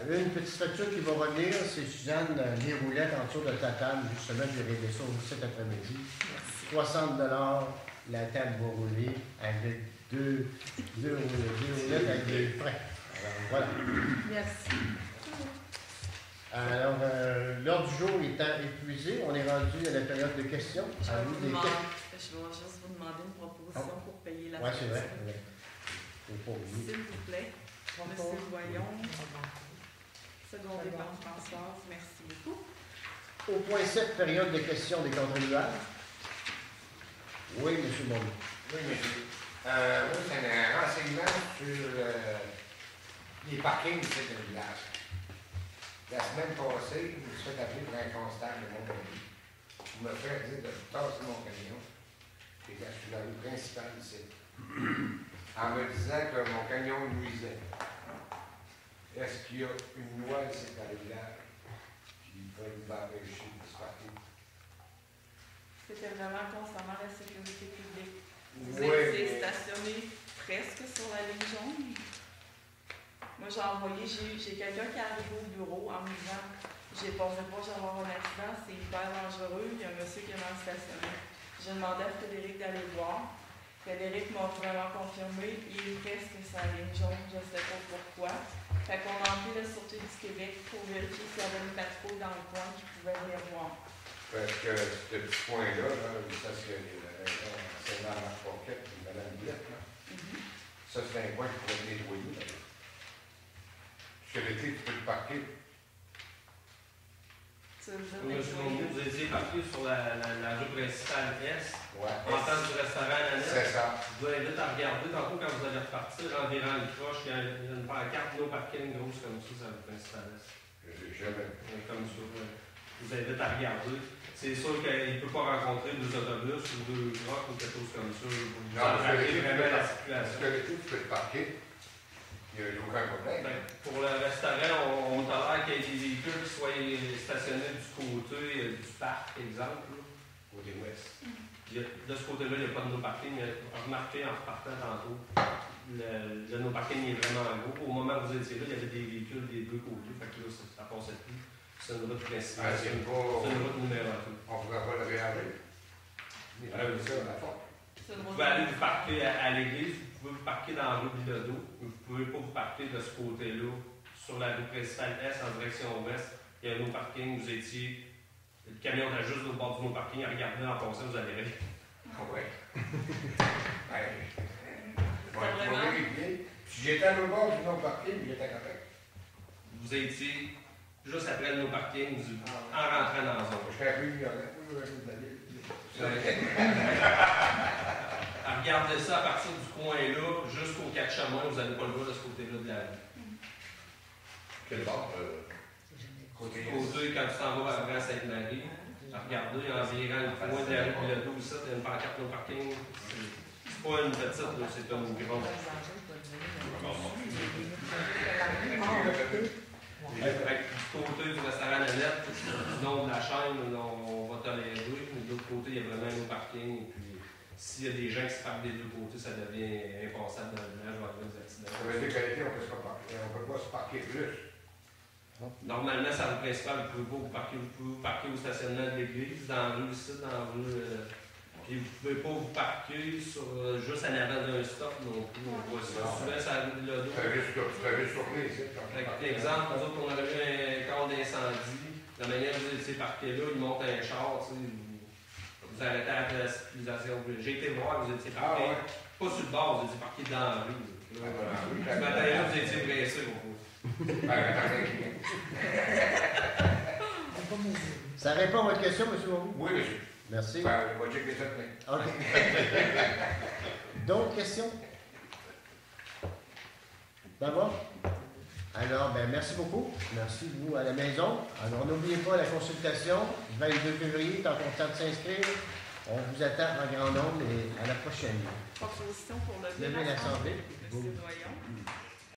Une petite facture qui va revenir, c'est Suzanne, les roulettes en dessous de ta table. Justement, j'ai réglé ça cet après-midi. 60 $, la table va rouler avec deux roulettes avec des freins. Alors, voilà.
Merci.
Alors, l'ordre du jour étant épuisé, on est rendu à la période de questions.
Je vais juste vous demander une proposition pour payer la
facture. Oui, c'est vrai.
S'il vous plaît. Monsieur Voyon, secondé par Françoise, merci beaucoup.
Au point 7, période de questions des contribuables. Oui, M. Beaumont.
Oui, monsieur. Moi, c'est un renseignement sur les parkings, c'est le village. La semaine passée, je me suis fait appeler pour un constat de mon camion. Je me fais dire de tasser mon camion. Et quand je suis dans la rue principale ici, en me disant que mon camion nuisait. Est-ce qu'il y a une loi ici dans le village qui peut nous empêcher de se parquer?
C'était vraiment concernant la sécurité publique. Vous
Oui.
étiez stationné presque sur la ligne jaune. Moi, j'ai envoyé, j'ai quelqu'un qui est arrivé au bureau en me disant j'ai pensé pas que j'allais avoir un accident, c'est hyper dangereux, il y a un monsieur qui est mal stationné. J'ai demandé à Frédéric d'aller voir. Frédéric m'a vraiment confirmé, il est presque sur la ligne jaune, je ne sais pas pourquoi. Fait qu'on a appelé la Sûreté du Québec pour vérifier s'il y avait une patrouille dans le coin qui pouvait venir voir.
Parce que ce petit point-là, là, ça c'est dans la pocket de Mme Villette, là. Ça, c'est un coin qui pourrait être nettoyé. Là. Sur l'été, tu peux le parquer.
Vous étiez parqué sur la rue principale Est,
Ouais.
en face du restaurant à la
C'est ça.
Je vous invite à regarder tantôt quand vous allez repartir en virant le croche, il y a une pancarte no parking grosse comme ça sur la rue principale Est.
J'ai jamais.
Comme ça. Je vous invite à regarder. C'est sûr qu'il ne peut pas rencontrer deux autobus ou deux trucks ou quelque chose comme ça. Vous arrêtez vraiment la situation.
Sur l'été, tu peux le parquer. Il n'y a aucun problème.
Ben, pour le restaurant, on tolère qu'il y ait des véhicules qui soient stationnés du côté du parc, exemple, là, côté ouest. De ce côté-là, il n'y a pas de no-parking, mais remarquez en repartant tantôt, le no-parking est vraiment gros. Au moment où vous étiez là, il y avait des véhicules des deux côtés, fait que là, ça passait plus. C'est une route principale, c'est une route numéro 2.
On ne pourrait pas le réagir. Mais ça, la forme.
Vous pouvez aller vous parquer à l'église, vous pouvez vous parquer dans la rue Bilodeau, mais vous ne pouvez pas vous parquer de ce côté-là, sur la rue principale Est en direction ouest. Il y a un no-parking, vous étiez. Le camion est juste au bord du no-parking, à regarder en passant, vous allez rire.
Oui. Je vais vérifier. Si j'étais à l'autre bord du no-parking, j'étais correct.
Vous étiez juste après le no-parking, en rentrant dans la zone.
Je serais un peu ignorant.
Regardez ça à partir du coin-là, jusqu'au 4 chemins, vous n'allez pas le voir de ce côté-là de la rue.
Quel bord?
Côté, quand tu t'en vas vers Sainte-Marie, regardez en virant le coin de la rue Bilodeau, il y a une pancarte no parking. C'est pas une petite, c'est une grande. Du côté du restaurant Nanette, du nom de la chaîne, on va tolérer, mais de l'autre côté, il y a vraiment un parking. Et puis, s'il y a des gens qui se parquent des deux côtés, ça devient impassable dans le village, on va avoir des accidents.
Ça veut dire qu'à l'été, on ne peut pas se parquer plus.
Normalement, c'est la rue principale, vous pouvez vous parquer au stationnement de l'église, dans la rue ici, dans la rue. Puis vous ne pouvez pas vous parquer juste en avant d'un stop non plus. On voit ça. Souvent, c'est la rue de Lodo.
Tu avais surpris ici.
Exemple, nous autres, on avait eu un cas d'incendie. La manière dont vous étiez parqué là, il monte un char, tu sais, vous arrêtez à la civilisation. J'ai été voir, vous étiez parqué. Pas sur le bord, vous étiez parqué dans la rue. Ce matin-là, vous étiez pressé.
Ça répond à votre question, M. Moreau?
Oui, monsieur.
Merci.
On va checker ça demain.
OK. D'autres questions? D'abord? Alors, merci beaucoup. Merci, vous, à la maison. Alors, n'oubliez pas la consultation, 22 février, tant qu'on tente de s'inscrire. On vous attend en grand nombre et à la prochaine.
Proposition pour
lever l'Assemblée.
M. Doyon.